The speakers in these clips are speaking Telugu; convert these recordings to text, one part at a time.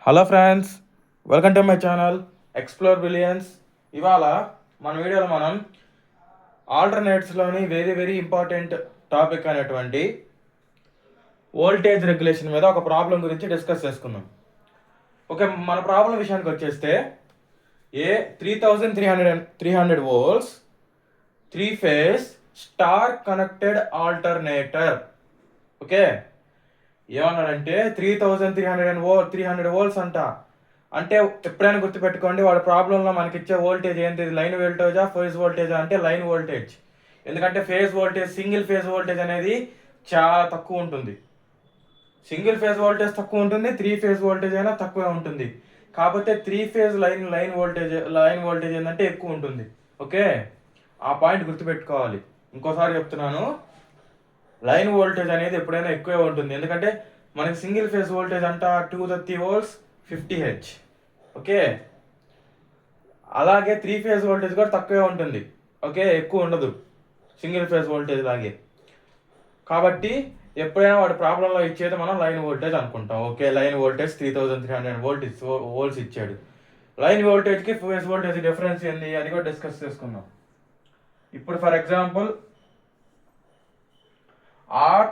Hello friends, welcome to my channel explore billions. ఇవాళ మన వీడియోలో మనం ఆల్టర్నేట్స్లోని వెరీ వెరీ ఇంపార్టెంట్ టాపిక్ అనేటువంటి వోల్టేజ్ రెగ్యులేషన్ మీద ఒక ప్రాబ్లం గురించి డిస్కస్ చేసుకుందాం. ఓకే, మన ప్రాబ్లం విషయానికి వచ్చేస్తే ఏ 3300 volts 3 phase star connected alternator. Okay, ఏమన్నాడంటే 300 వోల్ట్స్ అంట. అంటే ఎప్పుడైనా గుర్తుపెట్టుకోండి, వాడు ప్రాబ్లంలో మనకి ఇచ్చే వోల్టేజ్ ఏంటి, లైన్ వోల్టేజా ఫేజ్ వోల్టేజా అంటే లైన్ వోల్టేజ్. ఎందుకంటే phase voltage, single phase voltage అనేది చాలా తక్కువ ఉంటుంది. సింగిల్ ఫేజ్ వోల్టేజ్ తక్కువ ఉంటుంది, 3 ఫేజ్ వోల్టేజ్ అయినా తక్కువే ఉంటుంది. కాకపోతే 3 ఫేజ్ లైన్ వోల్టేజ్ ఏంటంటే ఎక్కువ ఉంటుంది. ఓకే, ఆ పాయింట్ గుర్తుపెట్టుకోవాలి. ఇంకోసారి చెప్తున్నాను, లైన్ వోల్టేజ్ అనేది ఎప్పుడైనా ఎక్కువే ఉంటుంది. ఎందుకంటే మనకి సింగిల్ ఫేజ్ వోల్టేజ్ అంట 230 వోల్ట్స్ 50 హెచ్. ఓకే, అలాగే 3 ఫేజ్ వోల్టేజ్ కూడా తక్కువే ఉంటుంది. ఓకే, ఎక్కువ ఉండదు సింగిల్ ఫేజ్ వోల్టేజ్ లాగే. కాబట్టి ఎప్పుడైనా వాడి ప్రాబ్లంలో ఇచ్చేది మనం లైన్ వోల్టేజ్ అనుకుంటాం. ఓకే, లైన్ వోల్టేజ్ 3300 వోల్ట్స్ ఇచ్చాడు. లైన్ వోల్టేజ్కి ఫేజ్ వోల్టేజ్ డిఫరెన్స్ ఏంది అని కూడా డిస్కస్ చేసుకుందాం. ఇప్పుడు for example R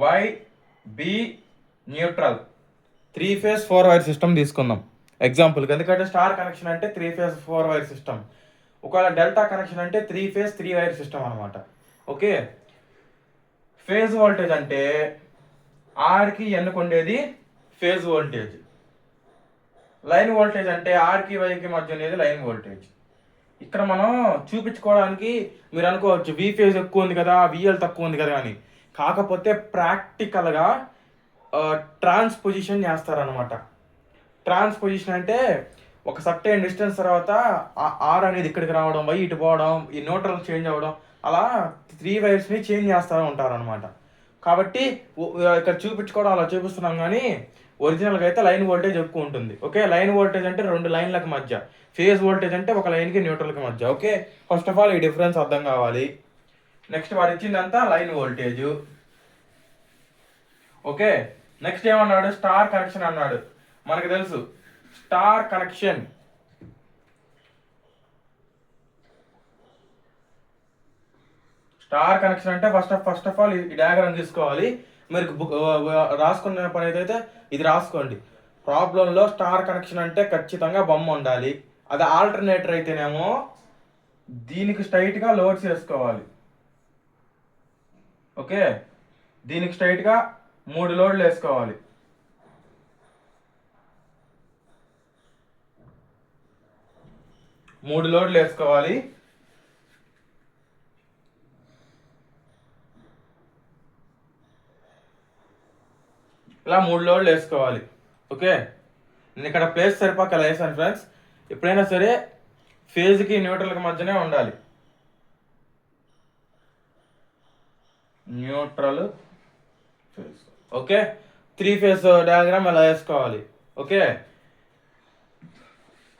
Y B neutral 3 phase 4 wire system తీసుకుందాం ఎగ్జాంపుల్కి. ఎందుకంటే స్టార్ కనెక్షన్ అంటే 3 ఫేజ్ 4 వైర్ సిస్టమ్. ఒకవేళ డెల్టా కనెక్షన్ అంటే 3 ఫేజ్ 3 వైర్ సిస్టమ్ అనమాట. ఓకే, ఫేజ్ వోల్టేజ్ అంటే ఆర్కి ఎన్నుకు ఉండేది ఫేజ్ వోల్టేజ్. లైన్ వోల్టేజ్ అంటే ఆర్కి వైకి మధ్య ఉండేది లైన్ వోల్టేజ్. ఇక్కడ మనం చూపించుకోవడానికి మీరు అనుకోవచ్చు వి ఫేజ్ ఎక్కువ ఉంది కదా, విఎల్ తక్కువ ఉంది కదా అని. కాకపోతే ప్రాక్టికల్గా ట్రాన్స్పోజిషన్ చేస్తారనమాట. ట్రాన్స్పోజిషన్ అంటే ఒక సర్టెన్ డిస్టెన్స్ తర్వాత ఆర్ అనేది ఇక్కడికి రావడం, వై ఇటు పోవడం, ఈ న్యూట్రల్ చేంజ్ అవ్వడం, అలా 3 వైర్స్ని చేంజ్ చేస్తూ ఉంటారనమాట. కాబట్టి ఇక్కడ చూపించుకోవడం అలా చూపిస్తున్నాం, కానీ ఒరిజినల్గా అయితే లైన్ వోల్టేజ్ ఎక్కువ ఉంటుంది. ఓకే, లైన్ వోల్టేజ్ అంటే 2 లైన్లకు మధ్య, ఫేజ్ వోల్టేజ్ అంటే ఒక లైన్కి న్యూట్రల్కి మధ్య. ఓకే, ఫస్ట్ ఆఫ్ ఆల్ ఈ డిఫరెన్స్ అర్థం కావాలి. నెక్స్ట్ వాడు ఇచ్చిందంతా లైన్ వోల్టేజ్. ఓకే, నెక్స్ట్ ఏమన్నాడు, స్టార్ కనెక్షన్ అన్నాడు. మనకు తెలుసు స్టార్ కనెక్షన్ అంటే ఫస్ట్ ఆఫ్ ఆల్ ఈ డయాగ్రామ్ తీసుకోవాలి. మీరు రాసుకున్న పని అయితే ఇది రాసుకోండి. ప్రాబ్లంలో స్టార్ కనెక్షన్ అంటే ఖచ్చితంగా బొమ్మ ఉండాలి. అది ఆల్టర్నేటర్ అయితేనేమో దీనికి స్ట్రైట్గా లోడ్స్ వేసుకోవాలి. ఓకే, దీనికి స్ట్రైట్గా 3 లోడ్లు వేసుకోవాలి. ఇలా 3 లోడ్లు వేసుకోవాలి. ఓకే, నేను ఇక్కడ ప్లేస్ సరిపోక ఇలా వేసాను ఫ్రెండ్స్. ఎప్పుడైనా సరే ఫేజ్కి న్యూట్రల్కి మధ్యనే ఉండాలి. Neutral phase. Okay, 3 phase diagram ఇలా వేసుకోవాలి. ఓకే,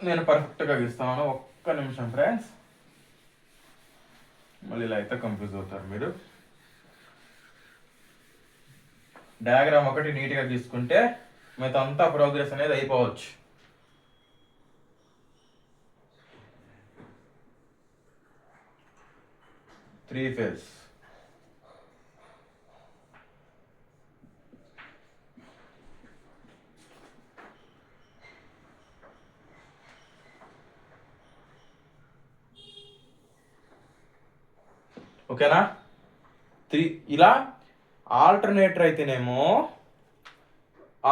నేను పర్ఫెక్ట్గా గీస్తాను. ఒక్క నిమిషం ఫ్రెండ్స్, మళ్ళీ ఇలా అయితే కన్ఫ్యూజ్ అవుతారు మీరు. డయాగ్రామ్ ఒకటి నీట్గా గీసుకుంటే మిగతా అంతా ప్రోగ్రెస్ అనేది అయిపోవచ్చు. త్రీ ఫేజ్ ఓకేనా. ఇలా ఆల్టర్నేటర్ అయితేనేమో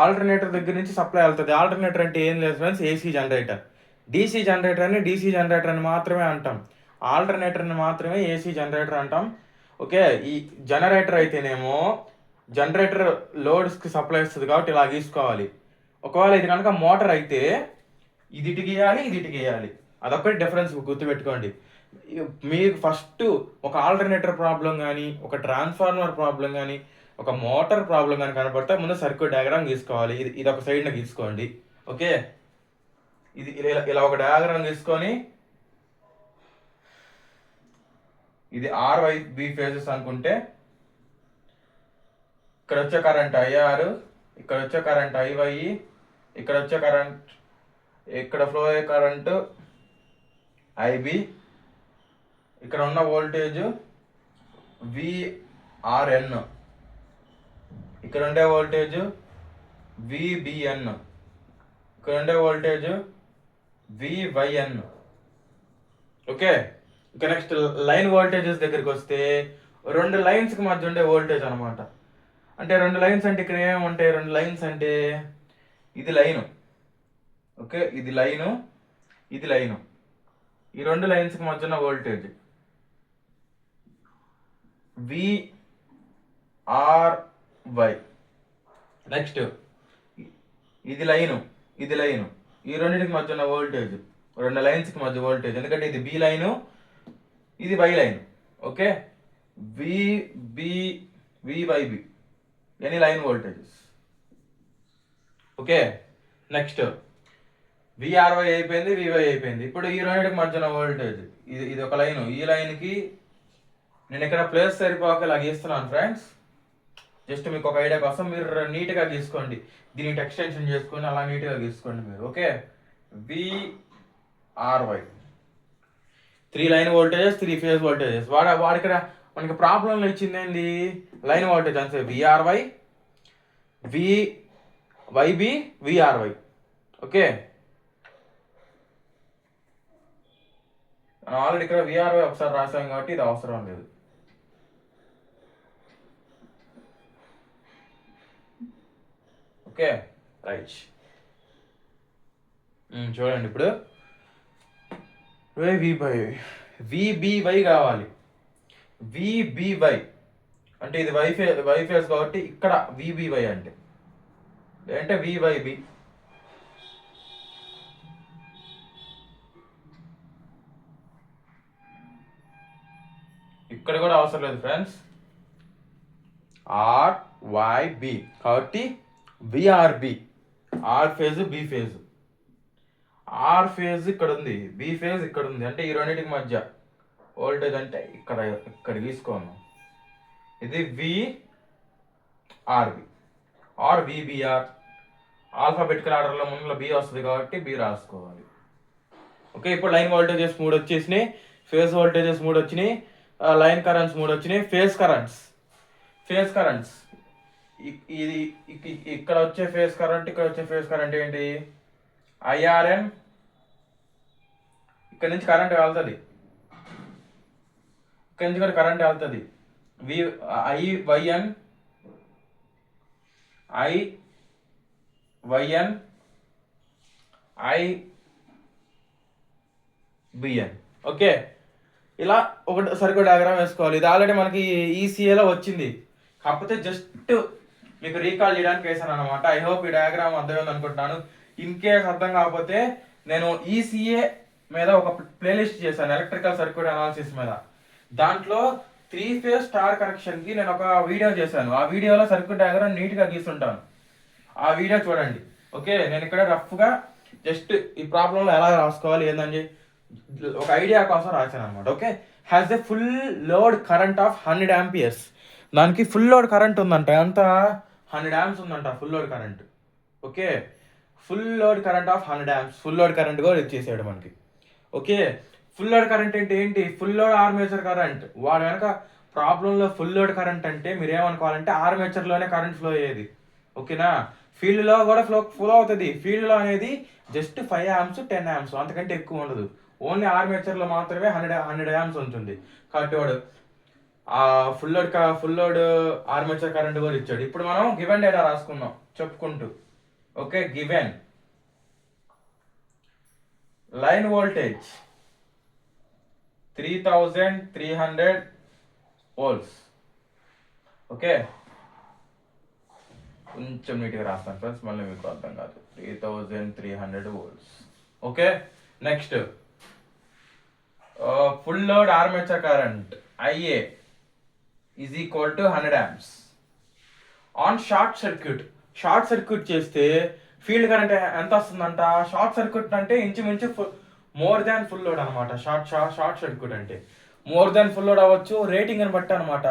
ఆల్టర్నేటర్ దగ్గర నుంచి సప్లై వెళ్తుంది. ఆల్టర్నేటర్ అంటే ఏం లేదు friends, AC generator. DC generator అని మాత్రమే అంటాం, ఆల్టర్నేటర్ని మాత్రమే ఏసీ జనరేటర్ అంటాం. ఓకే, ఈ జనరేటర్ అయితేనేమో జనరేటర్ లోడ్స్కి సప్లై ఇస్తుంది కాబట్టి ఇలా గీసుకోవాలి. ఒకవేళ ఇది కనుక మోటార్ అయితే ఇది ఇటు గీయాలి, ఇది ఇటు గీయాలి. అదొక్కటి డిఫరెన్స్ గుర్తుపెట్టుకోండి. మీకు ఫస్ట్ ఒక ఆల్టర్నేటర్ ప్రాబ్లం కానీ, ఒక ట్రాన్స్ఫార్మర్ ప్రాబ్లం కానీ, ఒక మోటార్ ప్రాబ్లం కానీ కనపడితే ముందు సర్క్యూట్ డయాగ్రామ్ గీసుకోవాలి. ఇది ఒక సైడ్న గీసుకోండి. ఓకే, ఇది ఇలా ఒక డయాగ్రామ్ గీసుకొని ఇది ఆర్వై బి ఫేజెస్ అనుకుంటే ఇక్కడ వచ్చే కరెంట్ ఐఆర్, ఇక్కడ వచ్చే కరెంట్ ఐవై, ఇక్కడ వచ్చే కరెంట్, ఇక్కడ ఫ్లో అయ్యే కరెంటు ఐబి, ఇక్కడ ఉన్న వోల్టేజ్ విఆర్ఎన్, ఇక్కడ ఉండే వోల్టేజ్ విబిఎన్, ఇక్కడ ఉండే వోల్టేజ్ వివైఎన్. ఓకే, ఇక నెక్స్ట్ లైన్ వోల్టేజెస్ దగ్గరికి వస్తే రెండు లైన్స్కి మధ్య ఉండే వోల్టేజ్ అనమాట. అంటే రెండు లైన్స్ అంటే ఇక్కడ ఏముంటాయి, రెండు లైన్స్ అంటే ఇది లైను, ఓకే, ఇది లైను, ఇది లైను, ఈ రెండు లైన్స్కి మధ్య ఉన్న వోల్టేజ్ విఆర్వై. నెక్స్ట్ ఇది లైను, ఇది లైను, ఈ రెండింటికి మధ్య ఉన్న వోల్టేజ్, రెండు లైన్స్కి మధ్య వోల్టేజ్, ఎందుకంటే ఇది బి లైను, ఇది Y line. Okay, VB any line voltages. Okay, next VRY అయిపోయింది, వివై అయిపోయింది. ఇప్పుడు ఈ రెండింటికి మధ్య ఉన్న వోల్టేజ్, ఇది ఒక లైను, ఈ లైన్కి నేను ఇక్కడ ప్లేస్ సరిపోక ఇలా గీస్తున్నాను ఫ్రెండ్స్, జస్ట్ మీకు ఒక ఐడియా కోసం. మీరు నీట్గా గీసుకోండి, దీనికి ఎక్స్టెన్షన్ చేసుకొని అలా నీట్గా గీసుకోండి మీరు. Okay, VRY 3 line voltages, 3 phase voltages. వాడు ఇక్కడ మనకి ప్రాబ్లంలో ఇచ్చింది ఏంది, లైన్ వోల్టేజ్ అంతే, విఆర్వై, వివైబి, విఆర్వై. ఓకే, ఆల్రెడీ ఇక్కడ విఆర్వై ఒకసారి రాసాం కాబట్టి ఇది అవసరం లేదు. Okay, right. చూడండి ఇప్పుడు విబివై కావాలి. విబివై అంటే ఇది వైఫేస్ కాబట్టి ఇక్కడ విబివై అంటే వివైబి. ఇక్కడ కూడా అవసరం లేదు ఫ్రెండ్స్, ఆర్వైబి కాబట్టి VRB. R phase, B phase. R phase ఇక్కడ ఉంది, బి ఫేజ్ ఇక్కడ ఉంది, అంటే ఈ రెండింటికి మధ్య వోల్టేజ్ అంటే ఇక్కడ తీసుకోను, ఇది విఆర్బి ఆర్ విబిఆర్. ఆల్ఫాబెటికల్ ఆర్డర్లో ముందులో బి వస్తుంది కాబట్టి బి రాసుకోవాలి. ఓకే, ఇప్పుడు లైన్ వోల్టేజెస్ 3 వచ్చేసినాయి, ఫేజ్ వోల్టేజెస్ 3 వచ్చినాయి, లైన్ కరెంట్స్ 3 వచ్చినాయి. ఫేజ్ కరెంట్స్ ఇది ఇక్కడ వచ్చే ఫేజ్ కరెంట్, ఇక్కడ వచ్చే ఫేజ్ కరెంట్ ఏంటి, ఐఆర్ఎన్. ఇక్కడ నుంచి కరెంట్ వెళ్తుంది, ఇక్కడ నుంచి కూడా కరెంట్ వెళ్తుంది, ఐవైఎన్, ఐబిఎన్. ఓకే, ఇలా ఒకటి సర్క్యూట్ డయాగ్రామ్ వేసుకోవాలి. ఇది ఆల్రెడీ మనకి ఈసీఏలో వచ్చింది, కాకపోతే జస్ట్ మీకు రీకాల్ చేయడానికి వేసాను అనమాట. ఐ హోప్ ఈ డయాగ్రామ్ అర్థమైంది అనుకుంటున్నాను. ఇన్ కేస్ అర్థం కాకపోతే నేను ఈసీఏ మీద ఒక ప్లేలిస్ట్ చేశాను, ఎలక్ట్రికల్ సర్క్యూట్ అనాలిసిస్ మీద. దాంట్లో 3 ఫేజ్ స్టార్ కనెక్షన్కి నేను ఒక వీడియో చేశాను. ఆ వీడియోలో సర్క్యూట్ డయాగ్రామ్ నీట్గా గీస్తుంటాను, ఆ వీడియో చూడండి. ఓకే, నేను ఇక్కడ రఫ్గా జస్ట్ ఈ ప్రాబ్లంలో ఎలా రాసుకోవాలి ఏందని ఒక ఐడియా కోసం రాశాను అనమాట. Okay, has a full load current of 100 amperes. దానికి ఫుల్ లోడ్ కరెంట్ ఉందంట, ఎంత 100 amps ఉందంట full load current. Okay, full load current of 100 amps. Full load current కూడా ఇచ్చేసాడు మనకి. ఓకే, ఫుల్ లోడ్ కరెంట్ అంటే ఏంటి, ఫుల్ లోడ్ ఆర్మేచర్ కరెంట్. వాడు కనుక ప్రాబ్లంలో ఫుల్ లోడ్ కరెంట్ అంటే మీరు ఏమనుకోవాలంటే ఆర్మేచర్లోనే కరెంట్ ఫ్లో అయ్యేది. ఓకేనా, ఫీల్డ్లో కూడా ఫ్లో అవుతుంది. ఫీల్డ్లో అనేది జస్ట్ 5 amps 10 amps, అంతకంటే ఎక్కువ ఉండదు. ఓన్లీ ఆర్మేచర్లో మాత్రమే 100 amps ఉంటుంది. కాబట్టి వాడు ఫుల్ లోడ్ ఆర్మేచర్ కరెంట్ కూడా ఇచ్చాడు. ఇప్పుడు మనం గివెన్ డేటా రాసుకున్నాం చెప్పుకుంటూ. Okay, given line voltage 3300 volts. Okay, కొంచెం నీట్గా రాస్తాను ఫ్రెండ్స్, మళ్ళీ మీకు అర్థం కాదు. 3300 volts. Okay, next full load armature current IA is equal to 100 amps. On short circuit చేస్తే ఫీల్డ్ కరెంట్ ఎంత వస్తుందంట, షార్ట్ సర్క్యూట్ అంటే ఇంచుమించు మోర్ దాన్ ఫుల్ లోడ్ అనమాట. షార్ట్ సర్క్యూట్ అంటే మోర్ దాన్ ఫుల్ లోడ్ అవ్వచ్చు, రేటింగ్ అని బట్టి అనమాట.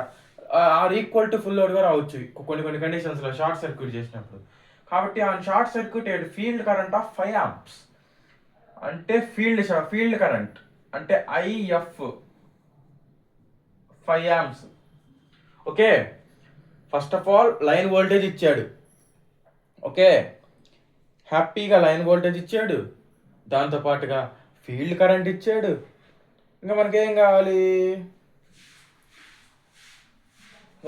Or equal to full load కూడా అవ్వచ్చు కొన్ని కండిషన్స్లో షార్ట్ సర్క్యూట్ చేసినప్పుడు. కాబట్టి on short circuited field current of 5 amps అంటే ఫీల్డ్ కరెంట్ అంటే IF 5 amps. Okay, first of all line voltage ఇచ్చాడు. ఓకే, హ్యాపీగా లైన్ వోల్టేజ్ ఇచ్చాడు, దాంతోపాటుగా ఫీల్డ్ కరెంట్ ఇచ్చాడు. ఇంకా మనకేం కావాలి?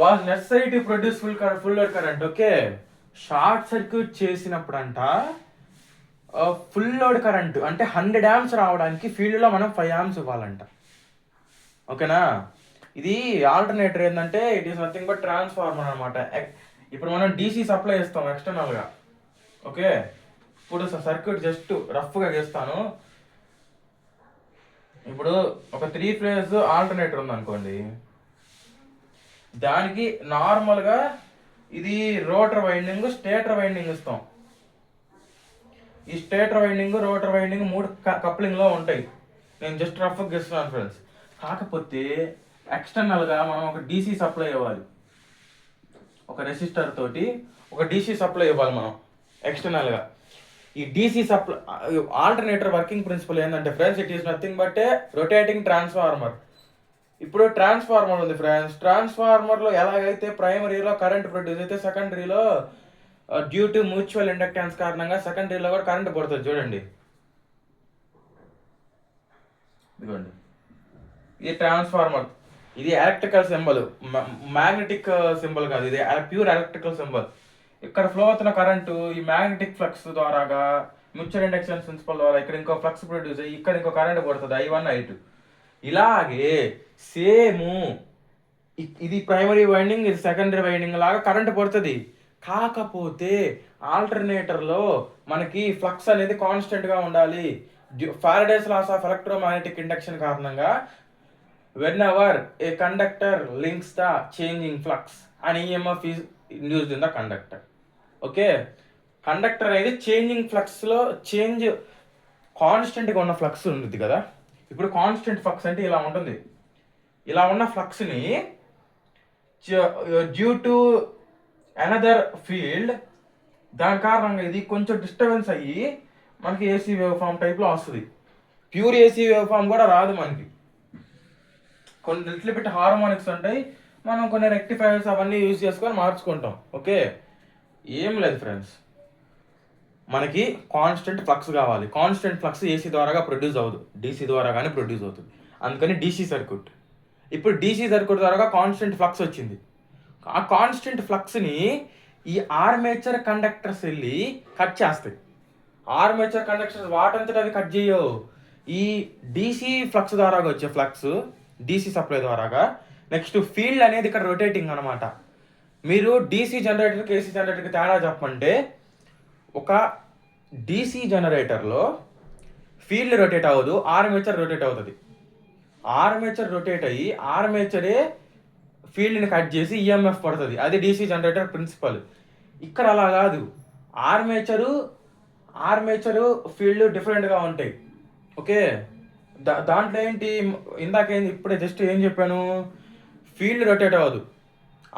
Was necessary to produce full load current. Okay, short circuit చేసినప్పుడంట ఫుల్ లోడ్ కరెంట్ అంటే 100 amps రావడానికి ఫీల్డ్లో మనం 5 amps ఇవ్వాలంట. ఓకేనా? ఇది ఆల్టర్నేటర్ ఏంటంటే it is nothing but transformer అనమాట. ఇప్పుడు మనం DC సప్లై ఇస్తాం ఎక్స్టర్నల్గా. ఓకే, ఇప్పుడు సర్క్యూట్ జస్ట్ రఫ్గా చేస్తాను. ఇప్పుడు ఒక 3 phase ఆల్టర్నేటర్ ఉందనుకోండి, దానికి నార్మల్గా ఇది రోటర్ వైండింగ్, స్టేటర్ వైండింగ్ ఇస్తాం. ఈ స్టేటర్ వైండింగ్, రోటర్ వైండింగ్ 3 కప్లింగ్లో ఉంటాయి. నేను జస్ట్ రఫ్గా గీస్తున్నాను ఫ్రెండ్స్. కాకపోతే ఎక్స్టర్నల్గా మనం ఒక DC సప్లై ఇవ్వాలి, ఒక రెసిస్టర్ తోటి ఒక DC సప్లై ఇవ్వాలి మనం ఎక్స్టర్నల్గా. ఈ DC supply alternator working principle ఏంటంటే friends, it is nothing but a rotating transformer. ఇప్పుడు ట్రాన్స్ఫార్మర్ ఉంది ఫ్రెండ్స్, ట్రాన్స్ఫార్మర్లో ఎలాగైతే ప్రైమరీలో కరెంట్ ప్రొడ్యూస్ అయితే సెకండరీలో డ్యూ టు మ్యూచువల్ ఇండక్టెన్స్ కారణంగా సెకండరీలో కూడా కరెంట్ పడుతుంది. చూడండి, ఇదిగోండి, ఇది ట్రాన్స్ఫార్మర్, ఇది ఎలక్ట్రికల్ సింబల్, మ్యాగ్నెటిక్ సింబల్ కాదు, ఇది ప్యూర్ ఎలక్ట్రికల్ సింబల్. ఇక్కడ ఫ్లో అవుతున్న కరెంటు ఈ మ్యాగ్నెటిక్ ఫ్లక్స్ ద్వారాగా మ్యూచువల్ ఇండక్టెన్స్ ప్రిన్సిపల్ ద్వారా ఇక్కడ ఇంకో ఫ్లక్స్ ప్రొడ్యూస్ అయ్యి ఇక్కడ ఇంకో కరెంట్ పడుతుంది, I1 I2. ఇలాగే సేమ్ ఇది ప్రైమరీ వైండింగ్, ఇది సెకండరీ వైండింగ్ లాగా కరెంట్ పడుతుంది. కాకపోతే ఆల్టర్నేటర్లో మనకి ఫ్లక్స్ అనేది కాన్స్టెంట్గా ఉండాలి. Faraday's laws of electromagnetic induction కారణంగా whenever a conductor links the changing flux, an EMF is induced in the conductor. Okay, conductor అనేది చేంజింగ్ ఫ్లక్స్లో చేంజ్ కాన్స్టెంట్గా ఉన్న ఫ్లక్స్ ఉంటుంది కదా. ఇప్పుడు కాన్స్టెంట్ ఫ్లక్స్ అంటే ఇలా ఉంటుంది. ఇలా ఉన్న ఫ్లక్స్ని డ్యూ టు అనదర్ ఫీల్డ్, దాని కారణంగా ఇది కొంచెం డిస్టర్బెన్స్ అయ్యి మనకి AC వేవ్ ఫామ్ టైప్లో వస్తుంది. ప్యూర్ AC వేవ్ ఫామ్ కూడా రాదు మనకి, కొన్ని లిటిల్ బిట్ హార్మోనిక్స్ ఉంటాయి, మనం కొన్ని రెక్టిఫైర్స్ అవన్నీ యూజ్ చేసుకొని మార్చుకుంటాం. ఓకే, ఏం లేదు ఫ్రెండ్స్, మనకి కాన్స్టెంట్ ఫ్లక్స్ కావాలి. కాన్స్టెంట్ ఫ్లక్స్ AC ద్వారాగా ప్రొడ్యూస్ అవ్వదు, DC ద్వారా కానీ ప్రొడ్యూస్ అవుతుంది. అందుకని DC సర్క్యూట్. ఇప్పుడు DC సర్క్యూట్ ద్వారా కాన్స్టెంట్ ఫ్లక్స్ వచ్చింది. ఆ కాన్స్టెంట్ ఫ్లక్స్ని ఈ ఆర్మేచర్ కండక్టర్స్ వెళ్ళి కట్ చేస్తాయి. ఆర్మేచర్ కండక్టర్స్ వాటంతట అవి కట్ చేయవు. ఈ DC ఫ్లక్స్ ద్వారా వచ్చే ఫ్లక్స్ DC సప్లై ద్వారాగా నెక్స్ట్ ఫీల్డ్ అనేది ఇక్కడ రొటేటింగ్ అనమాట. మీరు DC జనరేటర్కి AC జనరేటర్కి తేడా చెప్పంటే, ఒక DC జనరేటర్లో ఫీల్డ్ రొటేట్ అవ్వదు, ఆర్మేచర్ రొటేట్ అవుతుంది. ఆర్మేచర్ రొటేట్ అయ్యి ఆర్మేచరే ఫీల్డ్ని కట్ చేసి EMF పడుతుంది. అది DC జనరేటర్ ప్రిన్సిపల్. ఇక్కడ అలా కాదు, ఆర్మేచరు ఫీల్డ్ డిఫరెంట్గా ఉంటాయి. ఓకే, దాంట్లో ఏంటి, ఇందాకేంది ఇప్పుడే జస్ట్ ఏం చెప్పాను, ఫీల్డ్ రొటేట్ అవ్వదు,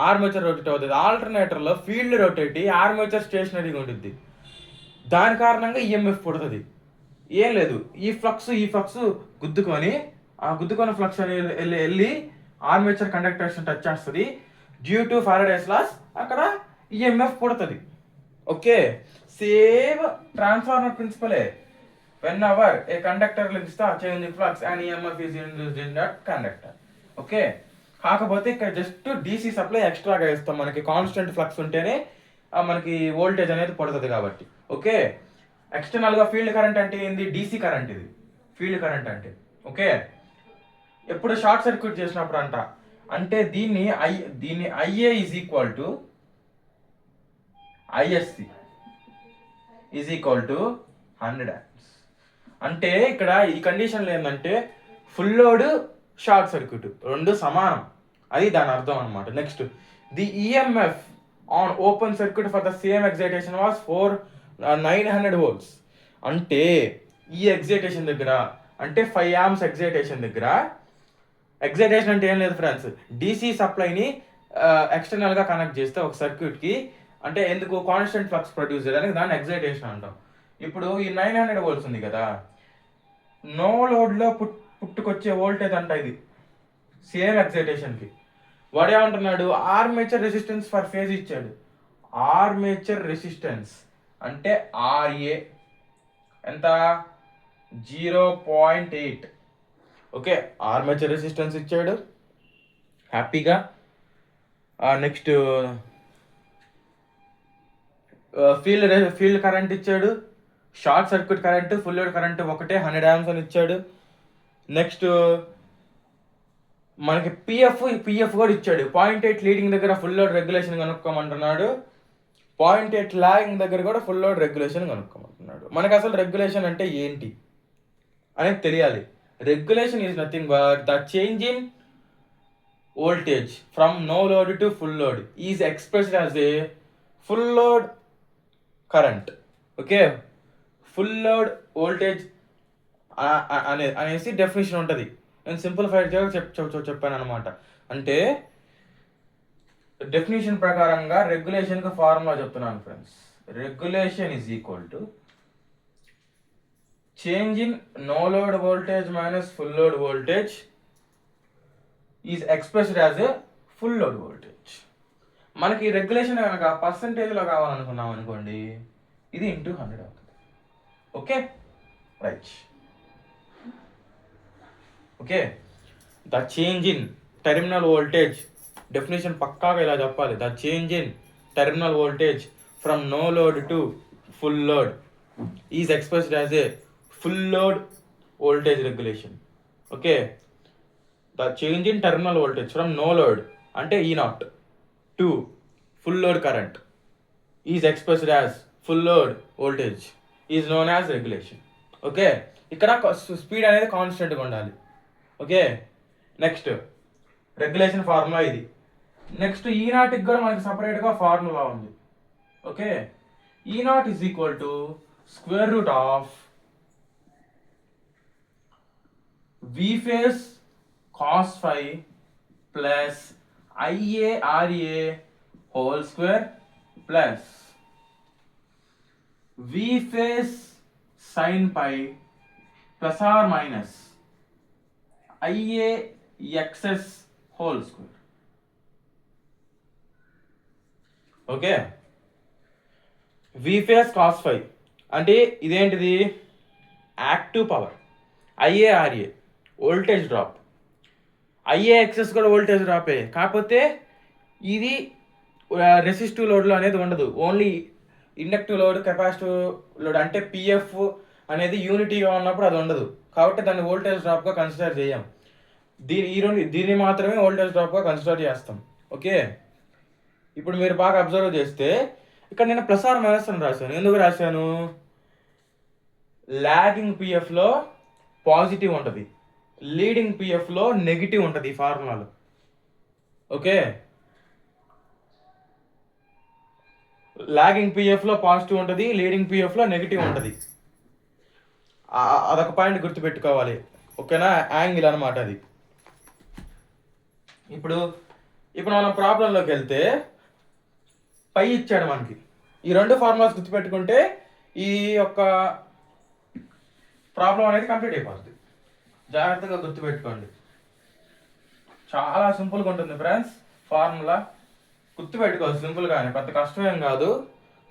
ఆర్మేచర్ రొటేట్ అవుతుంది. ఆల్టర్నేటర్లో ఫీల్డ్ రొటేట్ ఆర్మేచర్ స్టేషనరీగా ఉంటుంది, దాని కారణంగా EMF పుడుతుంది. ఏం లేదు, ఈ ఫ్లక్స్ గుద్దుకొని ఆ గుద్దుకున్న ఫ్లక్స్ అనేది వెళ్ళి ఆర్మేచర్ కండక్టర్స్ టచ్ చేస్తుంది. డ్యూ టు ఫారడేస్ లాస్ అక్కడ EMF పుడుతుంది. ఓకే, సేమ్ ట్రాన్స్ఫార్మర్ ప్రిన్సిపలే. whenever a conductor links the changing flux, an EMF is induced in that conductor. Okay, కాకపోతే ఇక్కడ జస్ట్ DC సప్లై ఎక్స్ట్రాగా ఇస్తాం, మనకి కాన్స్టెంట్ ఫ్లక్స్ ఉంటేనే మనకి వోల్టేజ్ అనేది పడుతుంది కాబట్టి. ఓకే, ఎక్స్టర్నల్గా ఫీల్డ్ కరెంట్ అంటే ఏంది, DC కరెంట్ ఇది ఫీల్డ్ కరెంట్ అంటే. ఓకే, ఎప్పుడు షార్ట్ సర్క్యూట్ చేసినప్పుడు అంటే దీన్ని IA is equal to ISC is equal to 100 amps. అంటే ఇక్కడ ఈ కండిషన్లో ఏంటంటే ఫుల్ లోడ్ షార్ట్ సర్క్యూట్ రెండు సమానం, అది దాని అర్థం అనమాట. Next, the EMF on open circuit for the same excitation was 900 volts. అంటే ఈ ఎగ్జైటేషన్ దగ్గర అంటే 5 amps ఎగ్జైటేషన్ దగ్గర, ఎగ్జైటేషన్ అంటే ఏం లేదు ఫ్రెండ్స్, DC సప్లైని ఎక్స్టర్నల్గా కనెక్ట్ చేస్తే ఒక సర్క్యూట్కి అంటే ఎందుకు కాన్స్టెంట్ ఫ్లక్స్ ప్రొడ్యూస్ చేయడానికి దాన్ని ఎగ్జైటేషన్ అంటాం. ఇప్పుడు ఈ 900 వోల్ట్స్ ఉంది కదా, నో లోడ్లో పుట్టుకొచ్చే వోల్టేజ్ అంట ఇది, సేమ్ ఎగ్జైటేషన్కి. వాడు ఏమంటున్నాడు, ఆర్మేచర్ రెసిస్టెన్స్ ఫర్ ఫేజ్ ఇచ్చాడు. ఆర్మేచర్ రెసిస్టెన్స్ అంటే ఆర్ఏ ఎంత, 0.8. ఓకే, ఆర్మేచర్ రెసిస్టెన్స్ ఇచ్చాడు హ్యాపీగా. నెక్స్ట్ ఫీల్డ్ కరెంట్ ఇచ్చాడు, short circuit current, full load current ఒకటే 100 amps అని ఇచ్చాడు. నెక్స్ట్ మనకి పిఎఫ్ కూడా ఇచ్చాడు. 0.8 లీడింగ్ దగ్గర ఫుల్ లోడ్ రెగ్యులేషన్ కనుక్కోమంటున్నాడు, 0.8 లాగింగ్ దగ్గర కూడా ఫుల్ లోడ్ రెగ్యులేషన్ కనుక్కోమంటున్నాడు. మనకు అసలు రెగ్యులేషన్ అంటే ఏంటి అనేది తెలియాలి. Regulation is nothing but the change in voltage from no load to full load is expressed as a full load current. Okay, full load voltage అనేసి డెఫినేషన్ ఉంటుంది. నేను సింప్లిఫైడ్ చెప్పాను అనమాట. అంటే డెఫినేషన్ ప్రకారంగా రెగ్యులేషన్కి ఫార్ములా చెప్తున్నాను friends. Regulation is equal to change in no load voltage minus full load voltage is expressed as a full load voltage. మనకి రెగ్యులేషన్ కనుక పర్సంటేజ్లో కావాలనుకున్నాం అనుకోండి, ఇది ఇంటూ 100 అవుతుంది. Okay right. Okay, the change in terminal voltage definition పక్కాగా ఇలా చెప్పాలి. The change in terminal voltage from no load to full load is expressed as a full load voltage regulation. Okay, the change in terminal voltage from no load అంటే E0 to full load current is expressed as full load voltage is known as regulation. Okay, ఇక్కడ స్పీడ్ అనేది కాన్స్టెంట్గా ఉండాలి. ఓకే, నెక్స్ట్ రెగ్యులేషన్ ఫార్ములా ఇది. నెక్స్ట్ E0కి కూడా మనకి సపరేట్గా ఫార్ములా ఉంది. Okay, E0 is equal to square root of V phase cos phi plus IARA whole square plus V phase sin pi plus or minus IAXS whole square. Okay, V phase cos phi అంటే ఇదేంటిది, active power. IARA voltage drop, IAXS కూడా వోల్టేజ్ డ్రాపే, కాకపోతే ఇది రెసిస్టివ్ లోడ్లో అనేది ఉండదు. Only inductive load, capacitive load అంటే పిఎఫ్ అనేది యూనిటీగా ఉన్నప్పుడు అది ఉండదు, కాబట్టి దాన్ని వోల్టేజ్ డ్రాప్గా కన్సిడర్ చేయం. దీన్ని మాత్రమే వోల్టేజ్ డ్రాప్గా కన్సిడర్ చేస్తాం. ఓకే, ఇప్పుడు మీరు బాగా అబ్జర్వ్ చేస్తే ఇక్కడ నేను ప్లస్ ఆర్ మైనస్ అని రాశాను. ఎందుకు రాశాను, లాగింగ్ పిఎఫ్లో పాజిటివ్ ఉంటుంది, లీడింగ్ పిఎఫ్లో నెగిటివ్ ఉంటుంది ఈ ఫార్ములాలో. ఓకే, లాగింగ్ పిఎఫ్లో పాజిటివ్ ఉంటుంది, లీడింగ్ పిఎఫ్లో నెగిటివ్ ఉంటుంది. అదొక పాయింట్ గుర్తుపెట్టుకోవాలి. ఓకేనా, యాంగిల్ అనమాట అది. ఇప్పుడు మనం ప్రాబ్లంలోకి వెళ్తే పై ఇచ్చాడు మనకి. ఈ రెండు ఫార్ములాస్ గుర్తుపెట్టుకుంటే ఈ యొక్క ప్రాబ్లం అనేది కంప్లీట్ అయిపోతుంది. జాగ్రత్తగా గుర్తుపెట్టుకోండి, చాలా సింపుల్గా ఉంటుంది ఫ్రెండ్స్. ఫార్ములా గుర్తుపెట్టుకోవచ్చు సింపుల్గానే, పెద్ద కష్టమేం కాదు,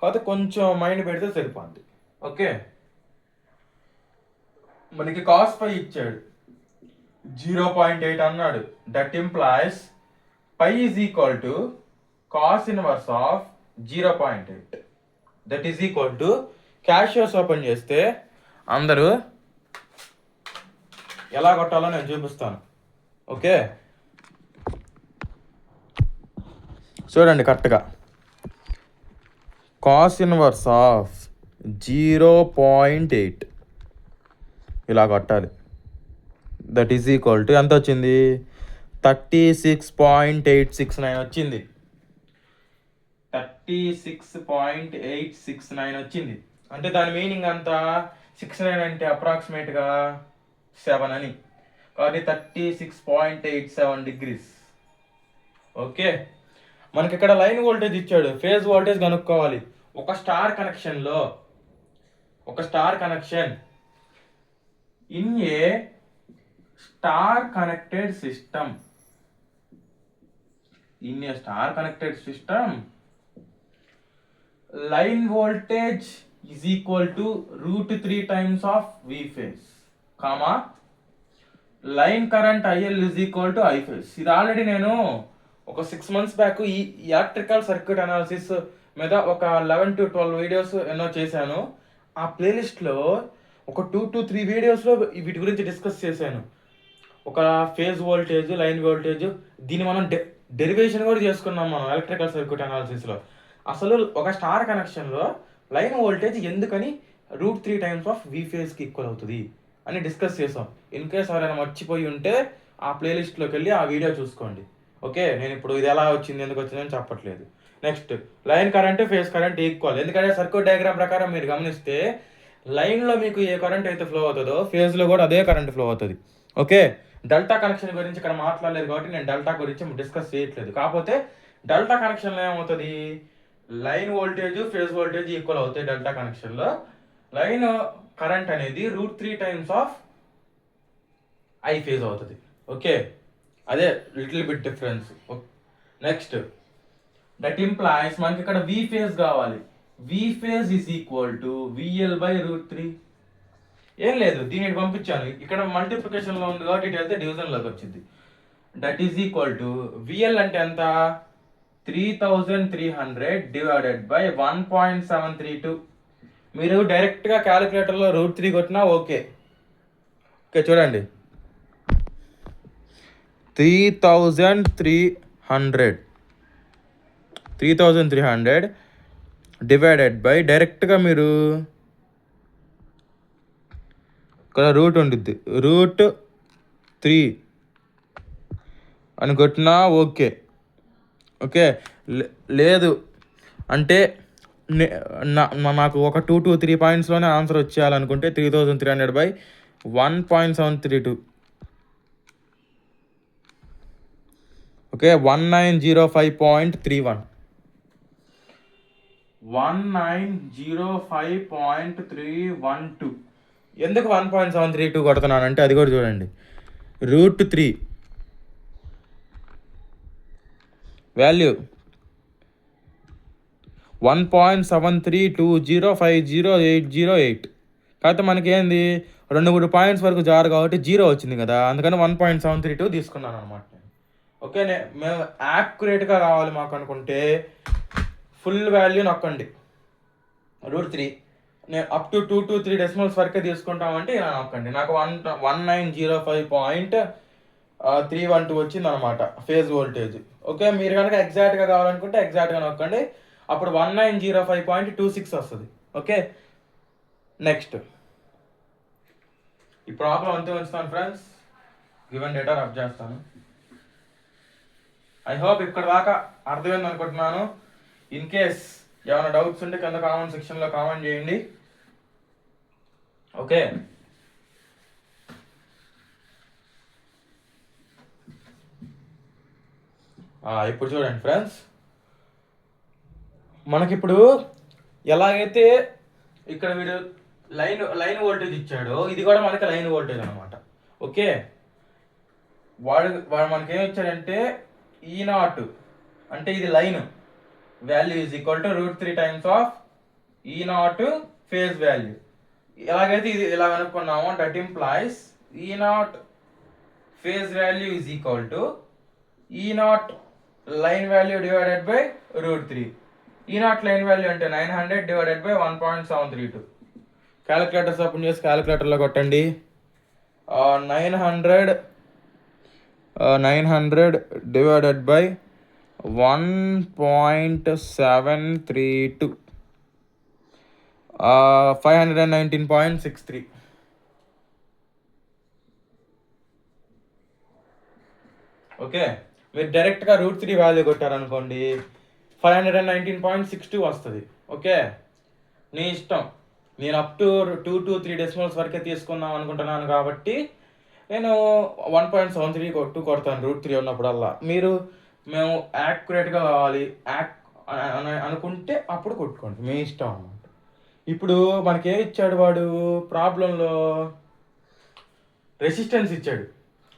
కాకపోతే కొంచెం మైండ్ పెడితే సరిపోద్ది. ఓకే, మనకి కాస్ పై ఇచ్చాడు 0.8 అన్నాడు. That implies phi is equal to cos inverse of 0.8. That is equal to Casio's open చేస్తే అందరూ ఎలా కొట్టాలో నేను చూపిస్తాను. ఓకే, చూడండి కరెక్ట్గా. కాస్ ఇన్వర్స్ ఆఫ్ 0.8 ఇలా కొట్టాలి. దట్ ఈజ్ ఈక్వల్ టు ఎంత వచ్చింది, 36.869 వచ్చింది. 36.869 వచ్చింది. అంటే దాని మీనింగ్ అంతా 69 అంటే అప్రాక్సిమేట్గా 7 అని, కాబట్టి 36.87 degrees. ఓకే, మనకి ఇక్కడ లైన్ వోల్టేజ్ ఇచ్చాడు, ఫేజ్ వోల్టేజ్ కనుక్కోవాలి. ఒక star connection in a star connected system line voltage is equal to √3 times of V phase, comma line current IL is equal to I phase. ఇది ఆల్రెడీ నేను ఒక 6 months బ్యాక్ ఈ ఎలక్ట్రికల్ సర్క్యూట్ అనాలిసిస్ మీద ఒక 11 to 12 వీడియోస్ ఎన్నో చేశాను. ఆ ప్లేలిస్ట్లో ఒక 2 to 3 వీడియోస్లో వీటి గురించి డిస్కస్ చేశాను. ఒక ఫేజ్ వోల్టేజ్, లైన్ వోల్టేజ్, దీన్ని మనం డెరివేషన్ కూడా చేసుకున్నాం మనం ఎలక్ట్రికల్ సర్క్యూట్ అనాలిసిస్లో. అసలు ఒక స్టార్ కనెక్షన్లో లైన్ వోల్టేజ్ ఎందుకని √3 times of V phase equal అవుతుంది అని డిస్కస్ చేసాం. ఇన్ కేస్ ఎవరైనా మర్చిపోయి ఉంటే ఆ ప్లేలిస్ట్లోకి వెళ్ళి ఆ వీడియో చూసుకోండి. ఓకే, నేను ఇప్పుడు ఇది ఎలా వచ్చింది, ఎందుకు వచ్చిందని చెప్పట్లేదు. Next, line current, phase current equal. ఎందుకంటే సర్క్యూట్ డయాగ్రామ్ ప్రకారం మీరు గమనిస్తే లైన్లో మీకు ఏ కరెంట్ అయితే ఫ్లో అవుతుందో ఫేజ్లో కూడా అదే కరెంట్ ఫ్లో అవుతుంది. ఓకే, డెల్టా కనెక్షన్ గురించి ఇక్కడ మాట్లాడలేదు కాబట్టి నేను డెల్టా గురించి డిస్కస్ చేయట్లేదు. కాకపోతే డెల్టా కనెక్షన్లో ఏమవుతుంది, line voltage, phase voltage equal అవుతాయి. డెల్టా కనెక్షన్లో లైన్ కరెంట్ అనేది √3 times ఆఫ్ I phase అవుతుంది. ఓకే, అదే little bit difference. Next, that implies మనకి ఇక్కడ V phase కావాలి. V phase is equal to VL/√3. ఏం లేదు, దీన్ని పంపించాను. ఇక్కడ మల్టిప్లికేషన్లో ఉంది కాబట్టి ఇటు వెళ్తే డివిజన్లోకి వచ్చింది. That is equal to VL అంటే ఎంత, 3300 డివైడెడ్ బై 1.732. మీరు డైరెక్ట్గా క్యాలిక్యులేటర్లో √3 కొట్టినా ఓకే. ఓకే, చూడండి, 3300 డివైడెడ్ బై, డైరెక్ట్గా మీరు ఇక్కడ రూట్ ఉంటుంది, √3 అని కొట్టినా ఓకే. ఓకే, లేదు అంటే నాకు ఒక 2 to 3 పాయింట్స్లోనే ఆన్సర్ వచ్చేయాలనుకుంటే 3300 బై 1.732. ఓకే, 1905.31. 1905.312. ఎందుకు 1.732 కొడుతున్నానంటే అది కూడా చూడండి. √3 వాల్యూ 1.732050808. కాకపోతే మనకి ఏంది 2-3 పాయింట్స్ వరకు జారు కాబట్టి 0 వచ్చింది కదా, అందుకని 1.732 తీసుకున్నాను అనమాట. ఓకే, మేము యాక్యురేట్గా కావాలి మాకు అనుకుంటే ఫుల్ వాల్యూ నొక్కండి, √3. నేను అప్ టు 2 to 3 డెసిమల్స్ వరకే తీసుకుంటామంటే ఇలా నొక్కండి. నాకు 1905.312 వచ్చింది అనమాట ఫేజ్ వోల్టేజ్. ఓకే, మీరు కనుక ఎగ్జాక్ట్గా కావాలనుకుంటే ఎగ్జాక్ట్గా నొక్కండి, అప్పుడు 1905.26 వస్తుంది. ఓకే, నెక్స్ట్, ఈ ప్రాబ్లం అంతే ఉంచుతాను ఫ్రెండ్స్. గివెన్ డేటా రబ్ చేస్తాను. ఐ హోప్ ఇక్కడ దాకా అర్థమైంది అనుకుంటున్నాను. ఇన్ కేస్ ఏమైనా డౌట్స్ ఉంటే కింద కామెంట్ సెక్షన్లో కామెంట్ చేయండి. ఓకే, ఇప్పుడు చూడండి ఫ్రెండ్స్, మనకిప్పుడు ఎలాగైతే ఇక్కడ వీడు లైన్ వోల్టేజ్ ఇచ్చాడో ఇది కూడా మనకి లైన్ వోల్టేజ్ అనమాట. ఓకే, వాడు మనకి ఏమి ఇచ్చాడంటే E0 అంటే ఇది line value is equal to √3 times of E0 phase value. ఎలాగైతే ఇది ఇలా అనుకున్నామో that implies E0 phase value is equal to E0 line value divided by √3. E0 line value అంటే 900 డివైడెడ్ బై 1.732. క్యాలిక్యులేటర్స్ ఓపెన్ చేసి క్యాలిక్యులేటర్లో కొట్టండి. 900 డివైడెడ్ బై 1.732, 519.63. ఓకే, మీరు డైరెక్ట్గా √3 వాల్యూ కొట్టారనుకోండి 519.62 వస్తుంది. ఓకే, నీ ఇష్టం. నేను అప్ టు 2 to 3 డెసిమల్స్ వరకే తీసుకుందాం అనుకుంటున్నాను కాబట్టి నేను 1.732 కొడతాను √3 ఉన్నప్పుడల్లా. మీరు మేము యాక్యురేట్గా కావాలి అనుకుంటే అప్పుడు కొట్టుకోండి, మీ ఇష్టం అన్నమాట. ఇప్పుడు మనకి ఏం ఇచ్చాడు వాడు ప్రాబ్లంలో? రెసిస్టెన్స్ ఇచ్చాడు.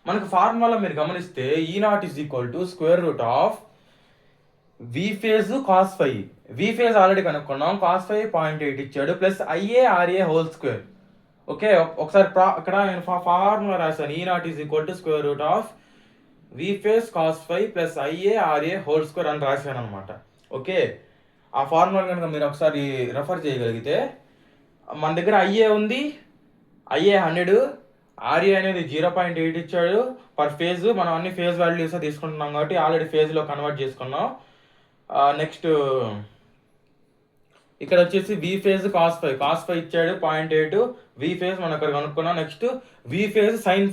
మనకు ఫార్ములా మీరు గమనిస్తే E0 is equal to square root of V phase cos phi. V phase already కనుక్కున్నాం, కాస్ ఫై 0.8 ఇచ్చాడు, plus IARA whole square. Okay, ఒకసారి ఇక్కడ నేను ఫార్ములా రాశాను. E0 is equal to square root of V phase cos phi plus IARA whole square అని రాశాను అనమాట. ఓకే, ఆ ఫార్ములా కనుక మీరు ఒకసారి రెఫర్ చేయగలిగితే, మన దగ్గర IA ఉంది, IA 100, RA అనేది 0.8 ఇచ్చాడు పర్ ఫేజ్. మనం అన్ని ఫేజ్ వాల్యూస్ తీసుకుంటున్నాం కాబట్టి ఆల్రెడీ ఫేజ్లో కన్వర్ట్ చేసుకున్నాం. నెక్స్ట్ ఇక్కడ వచ్చేసి వి ఫేజ్ కాస్ ఫై ఇచ్చాడు 0.8, వి ఫేజ్ మనం ఇక్కడ కనుక్కున్నాం. నెక్స్ట్ వి ఫేజ్ సైన్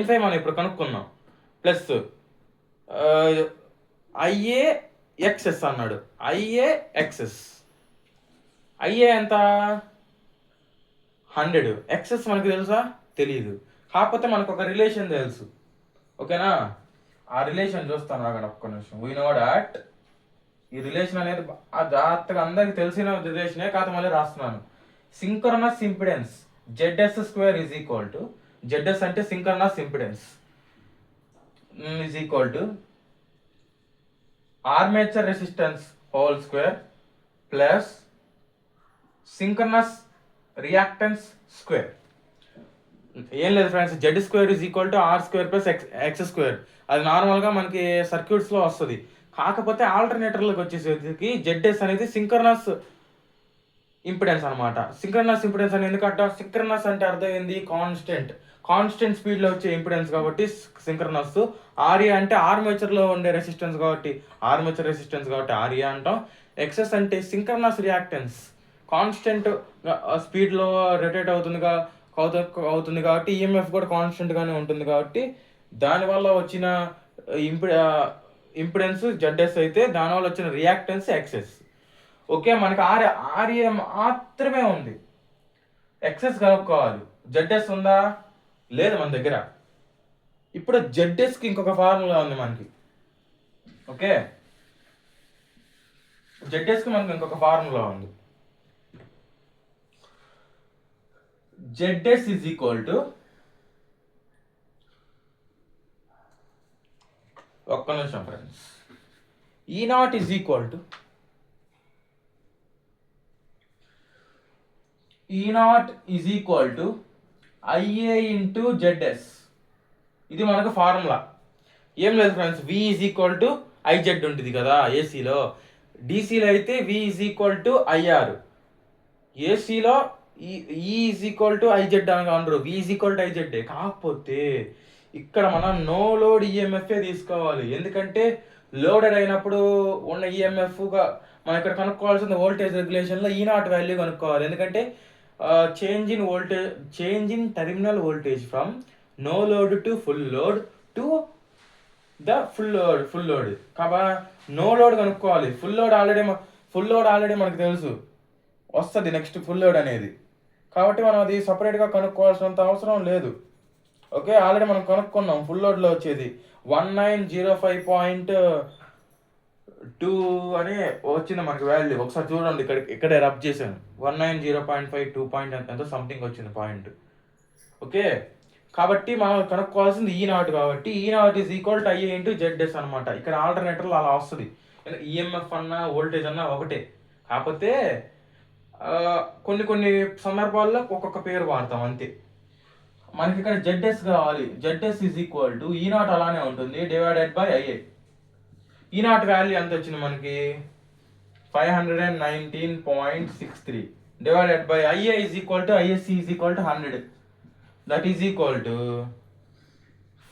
ఫై మనం ఇప్పుడు కనుక్కున్నాం, ప్లస్ IAXS అన్నాడు. IAXS ఎంత? 100. XS మనకు తెలుసా? తెలియదు. కాకపోతే మనకు ఒక రిలేషన్ తెలుసు. ఓకేనా, ఆ రిలేషన్ చూస్తాను అక్కడ ఒక్క నిమిషం. వీ నో డాట్ ఈ రిలేషన్ అనేది జాగ్రత్తగా అందరికి తెలిసిన రిలేషనే, కాదు మళ్ళీ రాస్తున్నాను. Synchronous impedance ZS² is equal to, ZS అంటే synchronous impedance, is equal to armature resistance whole square plus synchronous reactance square. ఏం లేదు friends, Z² is equal to R² plus X². అది నార్మల్గా మనకి సర్క్యూట్స్లో వస్తుంది. కాకపోతే ఆల్టర్నేటర్లోకి వచ్చేసరికి ZS అనేది సింక్రోనస్ ఇంపిడెన్స్ అనమాట. సింక్రోనస్ ఇంపిడెన్స్ అని ఎందుకంటే, సింక్రోనస్ అంటే అర్థం ఏంది? కాన్స్టెంట్ స్పీడ్లో వచ్చే ఇంపిడెన్స్ కాబట్టి సింక్రోనస్. RA అంటే ఆర్మేచర్లో ఉండే రెసిస్టెన్స్ కాబట్టి ఆర్మేచర్ రెసిస్టెన్స్ కాబట్టి RA అంటాం. XS అంటే సింక్రోనస్ రియాక్టెన్స్, కాన్స్టెంట్ స్పీడ్లో రొటేట్ అవుతుంది కాబట్టి EMF కూడా కాన్స్టెంట్గానే ఉంటుంది కాబట్టి దానివల్ల వచ్చిన ఇంపిడెన్స్ ZS అయితే దానివల్ల వచ్చిన రియాక్టెన్స్ XS. ఓకే, మనకి RA మాత్రమే ఉంది, XS కనుక్కోవాలి. ZS ఉందా? లేదు మన దగ్గర. ఇప్పుడు ZSకి ఇంకొక ఫార్ములా ఉంది మనకి. ఓకే, ZSకి మనకి ఇంకొక ఫార్ములా ఉంది. ZS ఈజ్ ఈక్వల్ టు, ఒక్క నిమిషం friends, E0 is equal to IA into ZS. ఇది మనకు ఫార్ములా. ఏం లేదు friends, V is equal to IZ ఉంటుంది కదా ఏసీలో. డీసీలో అయితే V is equal to IR, ఏసీలో E is equal to IZ అని అనరు, V is equal to IZ. కాకపోతే ఇక్కడ మనం నో లోడ్ EMF తీసుకోవాలి. ఎందుకంటే లోడెడ్ అయినప్పుడు ఉన్న EMFగా మనం ఇక్కడ కనుక్కోవాల్సింది వోల్టేజ్ రెగ్యులేషన్లో E0 వాల్యూ కనుక్కోవాలి. ఎందుకంటే change in terminal voltage from no load to full load to the full load. కాబట్టి నో లోడ్ కనుక్కోవాలి. ఫుల్ లోడ్ ఆల్రెడీ మనకు తెలుసు వస్తుంది నెక్స్ట్ ఫుల్ లోడ్ అనేది, కాబట్టి మనం అది సపరేట్గా కనుక్కోవాల్సినంత అవసరం లేదు. ఓకే, ఆల్రెడీ మనం కనుక్కున్నాం. ఫుల్ లోడ్లో వచ్చేది 1905.2 అని వచ్చింది మనకి వాల్యూ. ఒకసారి చూడండి, ఇక్కడే రబ్ చేశాను. 190.5 2 పాయింట్ ఎంతో సంథింగ్ వచ్చింది పాయింట్. ఓకే, కాబట్టి మనం కనుక్కోవాల్సింది E0 కాబట్టి E0 is equal to IA into ZS అనమాట. ఇక్కడ ఆల్టర్నేటర్లో అలా వస్తుంది. EMF అన్నా వోల్టేజ్ అన్నా ఒకటే, కాకపోతే కొన్ని సందర్భాల్లో ఒక్కొక్క పేరు వాడతాం అంతే. మనకి ఇక్కడ ZS కావాలి. ZS is equal to E0 అలానే ఉంటుంది divided by IA. E0 value ఎంత వచ్చింది మనకి? 519.63 divided by IA is equal to ISC is equal to 100. That is equal to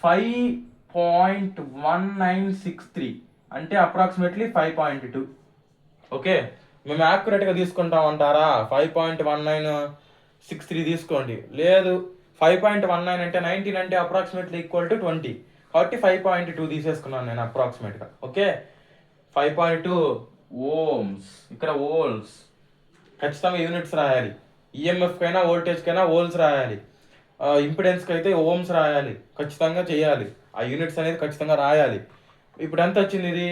5.1963 అంటే అప్రాక్సిమేట్లీ 5.2. ఓకే, మేము యాక్యురేట్గా తీసుకుంటామంటారా? 5.1963 తీసుకోండి. లేదు, 5.19 అంటే 19 అంటే అప్రాక్సిమేట్లీ ఈక్వల్ టు 20 కాబట్టి 5.2 తీసేసుకున్నాను నేను అప్రాక్సిమేట్గా. Okay, 5.2 ohms. ఇక్కడ ఓల్స్ ఖచ్చితంగా యూనిట్స్ రాయాలి. ఈఎంఎఫ్ కైనా వోల్టేజ్ కైనా ఓల్స్ రాయాలి. ఇంపిడెన్స్కి అయితే ఓమ్స్ రాయాలి. ఖచ్చితంగా చేయాలి. ఆ యూనిట్స్ అనేది ఖచ్చితంగా రాయాలి. ఇప్పుడు ఎంత వచ్చింది ఇది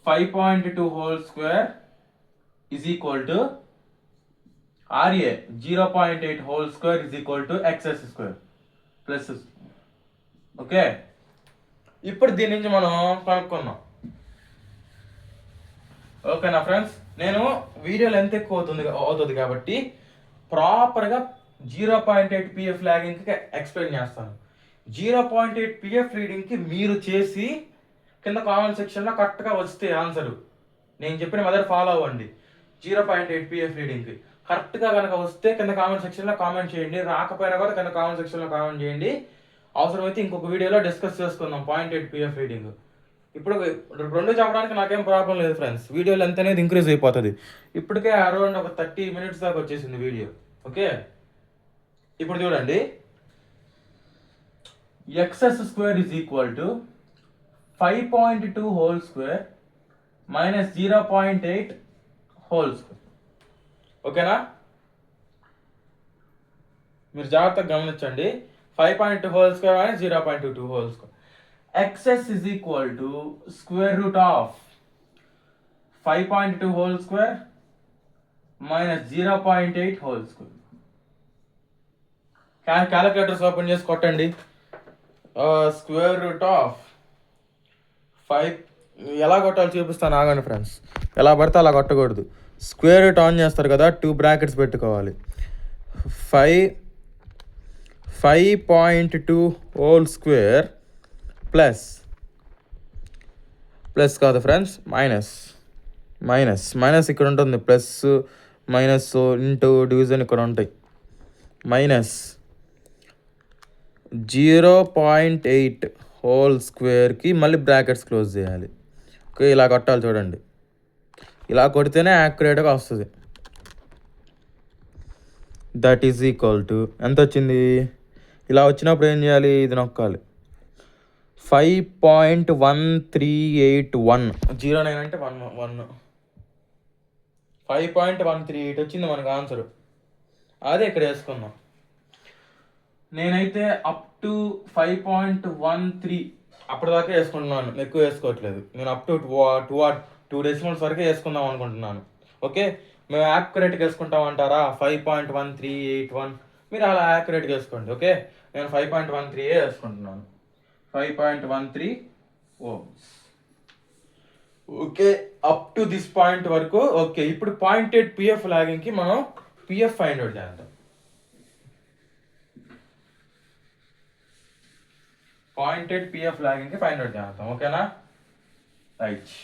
5.2 whole square is equal to RA 0.8 whole square is equal to XS square plus. Okay, ఇప్పుడు దీని నుంచి మనం కనుక్కుందాం. ఓకేనా ఫ్రెండ్స్, నేను వీడియో లెంత్ ఎక్కువ అవుతుంది కాబట్టి ప్రాపర్గా 0.8 PF లాగింగ్కి ఎక్స్ప్లెయిన్ చేస్తాను. 0.8 PF రీడింగ్కి మీరు చేసి కింద కామెంట్ సెక్షన్లో కరెక్ట్గా వస్తే ఆన్సరు నేను చెప్పిన మెథడ్ ఫాలో అవ్వండి. 0.8 PF రీడింగ్కి కరెక్ట్గా కనుక వస్తే కింద కామెంట్ సెక్షన్లో కామెంట్ చేయండి. రాకపోయినా కూడా కింద కామెంట్ సెక్షన్లో కామెంట్ చేయండి. అవసరమైతే ఇంకొక వీడియోలో డిస్కస్ చేసుకుందాం 0.8 PF రీడింగ్. ఇప్పుడు రెండు చెప్పడానికి నాకేం ప్రాబ్లం లేదు ఫ్రెండ్స్. వీడియో లెంత్ అనేది ఇంక్రీజ్ అయిపోతుంది. ఇప్పటికే అరౌండ్ ఒక 30 minutes దాకా వచ్చేసింది వీడియో. ఓకే, ఇప్పుడు చూడండి, XS square is equal to 5.2 whole square minus 0.8 whole square. ఓకేనా, మీరు జాగ్రత్తగా గమనించండి. 5.2 whole square minus 0.22 whole square. XS is equal to square root of 5.2 whole square minus 0.8 whole square. Calculators open చేసి కొట్టండి. స్క్వేర్ రూట్ ఆఫ్ 5 ఎలా కొట్టాలో చూపిస్తాను, ఆగండి ఫ్రెండ్స్. ఎలా పడితే అలా కొట్టకూడదు. స్క్వేర్ రూట్ ఆన్ చేస్తారు కదా, 2 brackets పెట్టుకోవాలి. 5.2 హోల్ స్క్వేర్ ప్లస్ కాదు ఫ్రెండ్స్, మైనస్ ఇక్కడ ఉంటుంది. ప్లస్ మైనస్ ఇంటూ డివిజన్ ఇక్కడ ఉంటాయి. మైనస్ 0.8 హోల్ స్క్వేర్కి మళ్ళీ బ్రాకెట్స్ క్లోజ్ చేయాలి. ఓకే, ఇలా కొట్టాలి చూడండి. ఇలా కొడితేనే యాక్యురేట్గా వస్తుంది. దట్ ఈజ్ ఈక్వల్ టు ఎంత వచ్చింది? ఇలా వచ్చినప్పుడు ఏం చేయాలి? ఇది నొక్కాలి. 5.1381. 09 అంటే 1 5.138 వచ్చింది మనకు ఆన్సర్. అదే ఇక్కడ వేసుకుందాం. నేనైతే అప్ టు 5.13 అప్పటిదాకా వేసుకుంటున్నాను, ఎక్కువ వేసుకోవట్లేదు. నేను అప్ టు 2 డెసిమల్స్ వరకే వేసుకుందాం అనుకుంటున్నాను. ఓకే, మేము యాక్యురేట్గా వేసుకుంటామంటారా? 5.1381 మీరు అలా యాక్యురేట్గా వేసుకోండి. ఓకే, నేను 5.13 వేసుకుంటున్నాను. 5.13 ohms. Okay, up to this point వరకు. ఓకే, ఇప్పుడు 0.8 PF లాగింగ్కి మనం PF ఫైండ్ అవుట్ చేద్దాం. 0.8 PF లాగింగ్కి ఫైండ్ అవుట్ చేద్దాం. ఓకేనా, రైట్.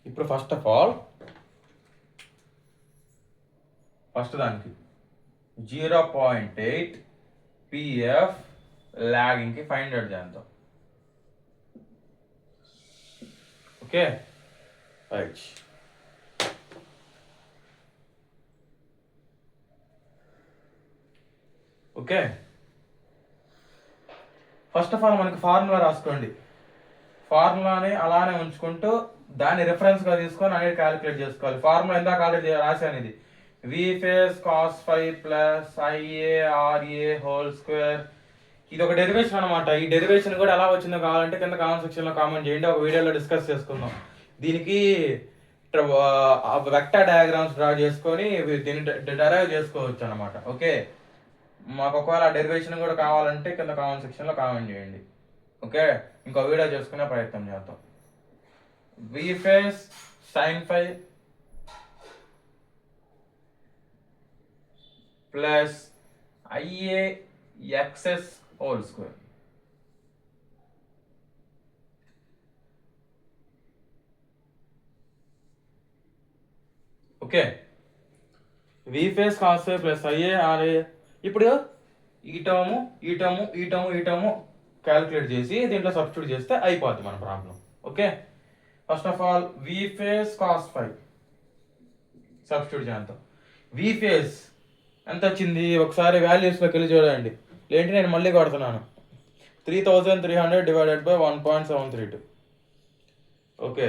ఇప్పుడు ఫస్ట్ దానికి 0.8 PF లాగింగ్కి ఫైండ్ అవుట్ చేద్దాం. Okay, right. Okay, first of all మనకి ఫార్ములా రాసుకోండి. ఫార్ములాని అలానే ఉంచుకుంటూ దాన్ని రిఫరెన్స్గా తీసుకొని అనేది క్యాలిక్యులేట్ చేసుకోవాలి. ఫార్ములా ఇందాక ఆల్రెడీ రాశాను. ఇది V face cos 5 plus IARA whole square. ఇది ఒక డెరివేషన్ అనమాట. ఈ డెరివేషన్ కూడా ఎలా వచ్చిందో కావాలంటే కింద కామెంట్ సెక్షన్లో కామెంట్ చేయండి, ఒక వీడియోలో డిస్కస్ చేసుకుందాం. దీనికి వెక్టర్ డయాగ్రామ్స్ డ్రా చేసుకొని దీన్ని డెరైవ్ చేసుకోవచ్చు అనమాట. ఓకే, మాకు ఒకవేళ డెరివేషన్ కూడా కావాలంటే కింద కామెంట్ సెక్షన్లో కామెంట్ చేయండి. ఓకే, ఇంకో వీడియో చేసుకునే ప్రయత్నం చేద్దాం. V face sin 5 plus IAXS whole square. Okay, V face cos 5 plus IARA. ఇప్పుడు ఈ టర్ము క్యాలిక్యులేట్ చేసి దీంట్లో సబ్స్టిట్యూట్ చేస్తే అయిపోద్ది మన problem. Okay, first of all V face cos 5 substitute చేద్దాం. V ఫేస్ ఎంత వచ్చింది? ఒకసారి వాల్యూస్లోకి వెళ్ళి చూడండి. ఏంటి, నేను మళ్ళీ కొడుతున్నాను. 3300 డివైడెడ్ బై 1.732. ఓకే,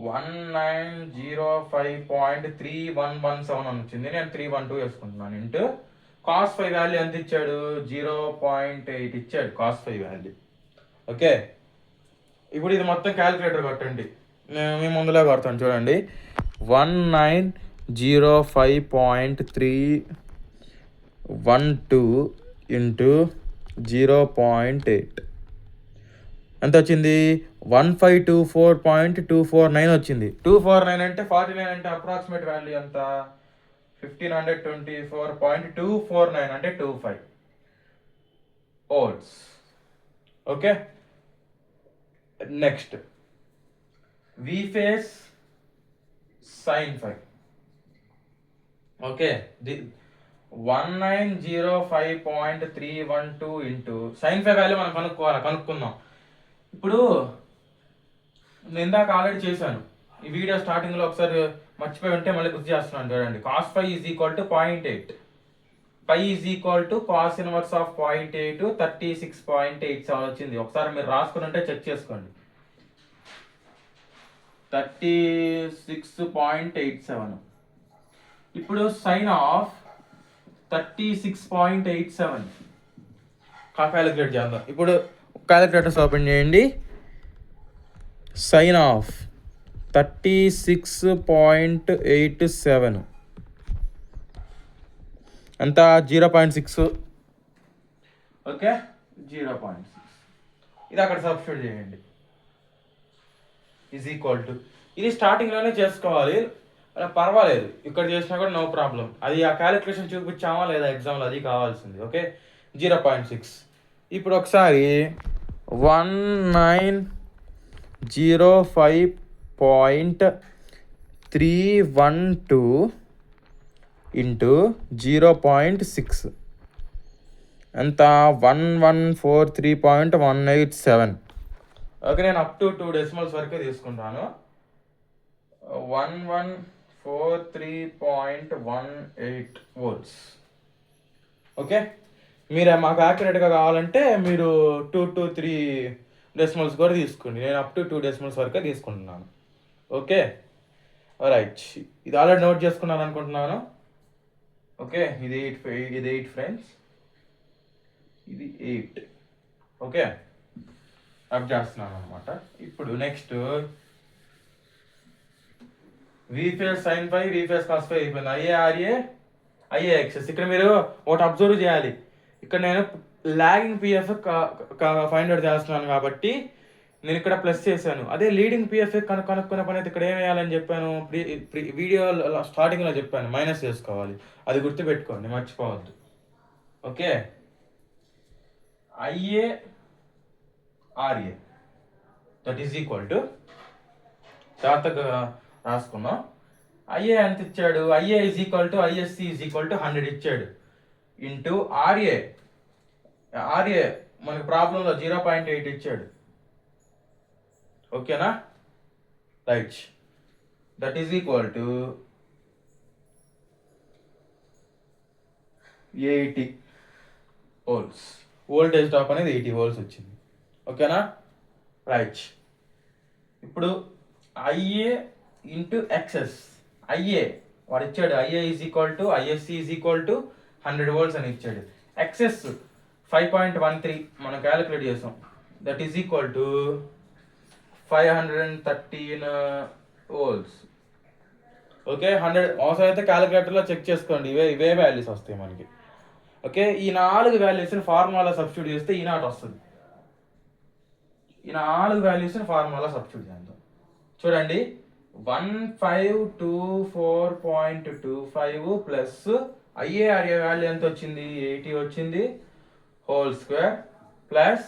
1905.3117 అని వచ్చింది. నేను 312 వేసుకుంటున్నాను. ఇంటూ కాస్ 5 వాల్యూ ఎంత ఇచ్చాడు? 0.8 ఇచ్చాడు కాస్ 5 వాల్యూ. ఓకే, ఇప్పుడు ఇది మొత్తం క్యాలిక్యులేటర్ కొట్టండి. నేను మీ ముందులో కొడతాను చూడండి. 1905.312 ఇంటూ 0.8 ఎంత వచ్చింది? 1524.249 వచ్చింది. 249 అంటే 49 అంటే అప్రాక్సిమేట్ వాల్యూ ఎంత? 1524.249 అంటే 25 volts. Okay, next V phase sine 5. Okay, 1905.312 into sine 5 value మనం కనుక్కుందాం. ఇప్పుడు నేను ఇందాక ఆల్రెడీ చేశాను ఈ వీడియో స్టార్టింగ్లో, ఒకసారి మర్చిపోయి ఉంటే మళ్ళీ గుర్తు చేస్తున్నాను చూడండి. Cos 5 is equal to 0.8, phi is equal to cos inverse of 0.8 36.87 వచ్చింది. ఒకసారి మీరు రాసుకుని ఉంటే చెక్ చేసుకోండి. 36.87. ఇప్పుడు సైన్ ఆఫ్ 36.87 క్యాలిక్యులేట్ చేద్దాం. ఇప్పుడు క్యాలిక్యులేటర్స్ ఓపెన్ చేయండి. సైన్ ఆఫ్ 36.87 ఎంత? 0.6. ఓకే, 0.6. ఇది అక్కడ సబ్స్టిట్యూట్ చేయండి. ఈజ్ ఈక్వల్ టు, ఇది స్టార్టింగ్లోనే చేసుకోవాలి, పర్వాలేదు ఇక్కడ చేసినా కూడా నో ప్రాబ్లం. అది ఆ క్యాలిక్యులేషన్ చూపించామా లేదా ఎగ్జామ్లో, అది కావాల్సింది. ఓకే, 0.6. ఇప్పుడు ఒకసారి 1905.312 ఇంటూ 0.6 ఎంత? 1143.187. ఓకే, నేను అప్ టు 2 డెసిమల్స్ వరకే తీసుకుంటాను. 1143.18 వోల్ట్స్. ఓకే, మీరు మాకు యాక్యురేట్గా కావాలంటే మీరు 2 to 3 డెసిమల్స్ కూడా తీసుకోండి. నేను అప్ టు 2 డెసిమల్స్ వరకే తీసుకుంటున్నాను. Okay, right. ఇది ఆల్రెడీ నోట్ చేసుకున్నాను అనుకుంటున్నాను. ఓకే, ఇది 8 ఫ్రెండ్స్, ఇది 8. ఓకే, అప్ చేస్తున్నాను అనమాట. ఇప్పుడు next V phase sine 5, V phase cos 5 అయిపోయింది. I A R A, I A X S. ఇక్కడ మీరు ఒకటి అబ్జర్వ్ చేయాలి. ఇక్కడ నేను లాగింగ్ పిఎఫ్ ఫైండ్ అవుట్ చేస్తున్నాను కాబట్టి నేను ఇక్కడ ప్లస్ చేశాను. అదే లీడింగ్ పిఎఫ్ కనుక్కునే పని అయితే ఇక్కడ ఏం వేయాలని చెప్పాను, వీడియో స్టార్టింగ్లో చెప్పాను, మైనస్ చేసుకోవాలి. అది గుర్తుపెట్టుకోండి, మర్చిపోవద్దు. Okay, I A R A that is equal to, జాగ్రత్తగా రాసుకున్నాం. ఐఏ ఎంత ఇచ్చాడు? I A is equal to I S C is equal to 100 ఇచ్చాడు. ఇంటూ ఆర్ఏ, ఆర్ఏ మనకి ప్రాబ్లంలో 0.8 ఇచ్చాడు. ఓకేనా, right. That is equal to 80 volts. Voltage drop అనేది 80 వోల్ట్స్ వచ్చింది. ఓకేనా, రైట్. ఇప్పుడు ఐఏ ఇంటూ ఎక్సెస్, ఐఏ వాడు ఇచ్చాడు I A is equal to I S C is equal to 100 volts అని ఇచ్చాడు. ఎక్సెస్ 5.13 మనం క్యాలిక్యులేట్ చేసాం. That is equal to 513 volts. Okay, 100 అవసరం అయితే క్యాలిక్యులేటర్లో చెక్ చేసుకోండి. ఇవే వాల్యూస్ వస్తాయి మనకి. ఓకే, ఈ 4 వాల్యూస్ని ఫార్ములా సబ్స్టిట్యూట్ చేస్తే ఈ నాట్ వస్తుంది. ఈ 4 వాల్యూస్ని ఫార్ములా సబ్స్టిట్యూట్ చేద్దాం. చూడండి, 1524.25 ప్లస్ ఐఏఆర్ఏ వాల్యూ ఎంత వచ్చింది? 80 వచ్చింది whole square plus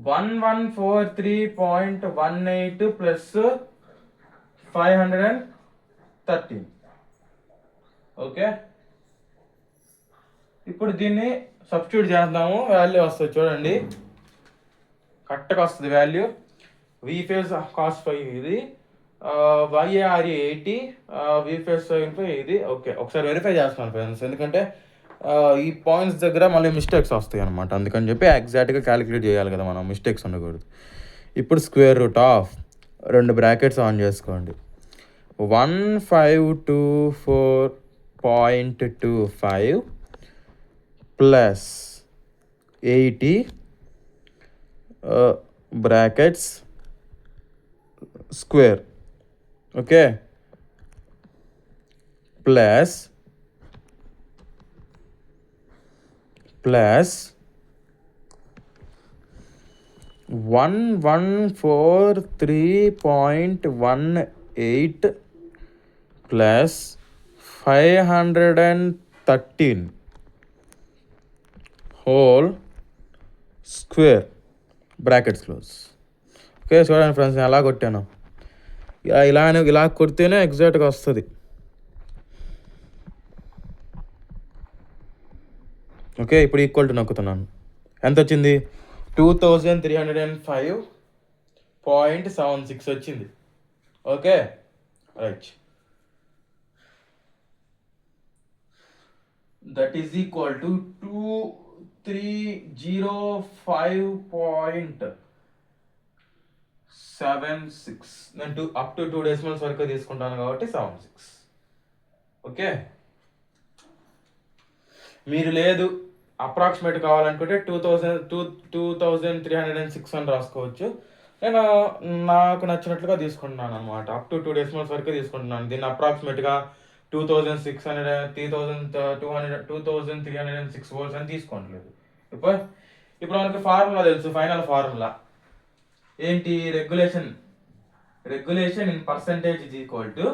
1143.18 plus 513. Okay, ఇప్పుడు దీన్ని సబ్స్టిట్యూట్ చేద్దాము. వాల్యూ వస్తుంది చూడండి, కరెక్ట్గా వస్తుంది వాల్యూ. వి ఫేస్ కాస్ 5 ఇది, ఐఏఆర్ఏ 80, వి ఫేస్ సైన్ 5 ఇది. ఓకే, ఒకసారి వెరిఫై చేస్తున్నాను ఫ్రెండ్స్, ఎందుకంటే ఈ పాయింట్స్ దగ్గర మళ్ళీ మిస్టేక్స్ వస్తాయి అనమాట. అందుకని చెప్పి ఎగ్జాక్ట్గా క్యాలిక్యులేట్ చేయాలి కదా మనం, మిస్టేక్స్ ఉండకూడదు. ఇప్పుడు square root of 2 brackets on చేసుకోండి. 1524.25 plus 80 brackets square, okay, plus 1143.18 plus 513 whole square, brackets close. Okay, చూడండి ఫ్రెండ్స్, నేను ఎలా కొట్టాను. ఇలా కొడితేనే ఎగ్జాక్ట్గా వస్తుంది. ఓకే, ఇప్పుడు ఈక్వల్ టు నొక్కుతున్నాను. ఎంత వచ్చింది? 2305.76 వచ్చింది. Okay, right. That is equal to 2305.76. నేను అప్ టు 2 డెసిమల్స్ వరకు తీసుకుంటాను కాబట్టి 76. ఓకే, మీరు లేదు అప్రాక్సిమేట్ కావాలనుకుంటే 2306 అని రాసుకోవచ్చు. నేను నాకు నచ్చినట్లుగా తీసుకుంటున్నాను అనమాట. అప్ టు 2 డెసిమల్స్ వరకు తీసుకుంటున్నాను. దీన్ని అప్రాక్సిమేట్గా 2600, 3200, 2306 వోల్ట్స్ అని తీసుకోవట్లేదు. ఇప్పుడు మనకి ఫార్ములా తెలుసు. ఫైనల్ ఫార్ములా ఏంటి? Regulation in percentage is equal to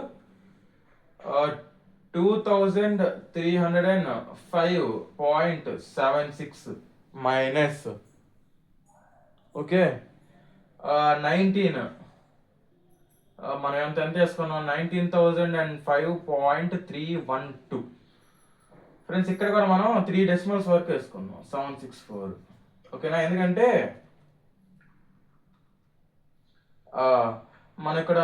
2305.76 minus, okay, 19, మనం ఎంత వేసుకున్నాం? 19,005.312. ఫ్రెండ్స్, ఇక్కడ కూడా మనం 3 డెసిమల్స్ వరకు వేసుకున్నాం, 764. ఓకేనా? ఎందుకంటే మనం ఇక్కడ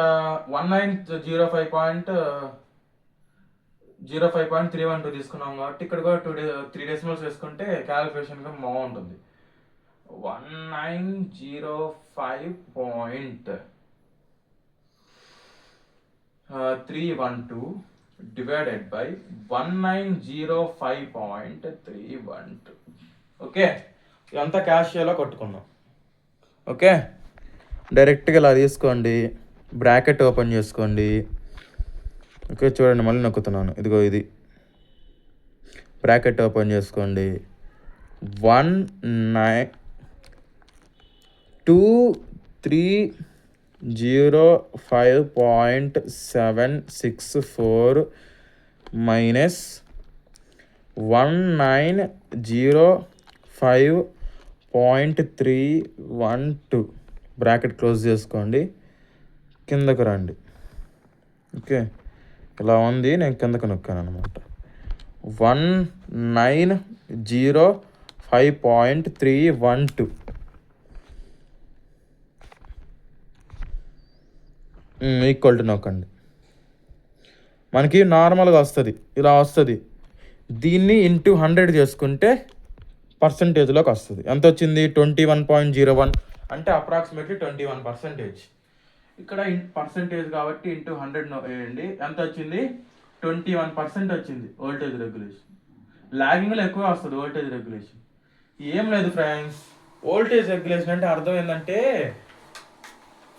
1905.312 తీసుకున్నాం కాబట్టి ఇక్కడ కూడా 3 డెసిమల్స్ వేసుకుంటే క్యాలిక్యులేషన్గా బాగుంటుంది. 1905.312 డివైడెడ్ బై 1905.312. ఓకే, ఇదంతా క్యాషియోలో కొట్టుకున్నాం. ఓకే, డైరెక్ట్గా ఇలా తీసుకోండి, బ్రాకెట్ ఓపెన్ చేసుకోండి. ఓకే, చూడండి, మళ్ళీ నొక్కుతున్నాను. ఇదిగో ఇది బ్రాకెట్ ఓపెన్ చేసుకోండి. 2305.764 మైనస్ 1905.312 బ్రాకెట్ క్లోజ్ చేసుకోండి. కిందకు రండి. ఓకే, ఇలా ఉంది. నేను కిందకు నొక్కాను అనమాట. 1905.312 ఈక్వల్ టు నొక్కండి. మనకి నార్మల్గా వస్తుంది, ఇలా వస్తుంది. దీన్ని ఇంటూ 100 చేసుకుంటే పర్సంటేజ్లోకి వస్తుంది. ఎంత వచ్చింది? 21.01, అంటే అప్రాక్సిమేట్లీ 21%. ఇక్కడ పర్సంటేజ్ కాబట్టి ఇంటూ 100 వేయండి. ఎంత వచ్చింది? 21% వచ్చింది వోల్టేజ్ రెగ్యులేషన్. లాగింగ్లో ఎక్కువ వస్తుంది వోల్టేజ్ రెగ్యులేషన్. ఏం లేదు ఫ్రెండ్స్, వోల్టేజ్ రెగ్యులేషన్ అంటే అర్థం ఏంటంటే,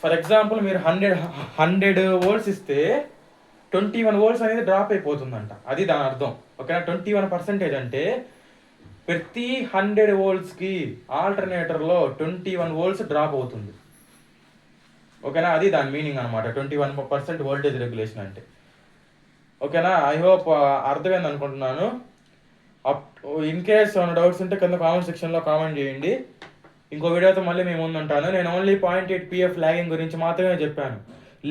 ఫర్ ఎగ్జాంపుల్ మీరు 100 వోల్ట్స్ ఇస్తే 21 వోల్ట్స్ అనేది డ్రాప్ అయిపోతుందంట. అది దాని అర్థం. ఓకేనా? 21% అంటే ప్రతి 100 వోల్ట్స్కి ఆల్టర్నేటర్లో 21 వోల్ట్స్ డ్రాప్ అవుతుంది. ఓకేనా? అది దాని మీనింగ్ అనమాట, 21% వోల్టేజ్ రెగ్యులేషన్ అంటే. ఓకేనా? ఐ హోప్ అర్థమైంది అనుకుంటున్నాను. ఇన్ కేస్ ఏమైనా డౌట్స్ ఉంటే కింద కామెంట్ సెక్షన్లో కామెంట్ చేయండి. ఇంకో వీడియోతో మళ్ళీ మేము ముందుంటాను. నేను ఓన్లీ 0.8 PF లాగింగ్ గురించి మాత్రమే చెప్పాను.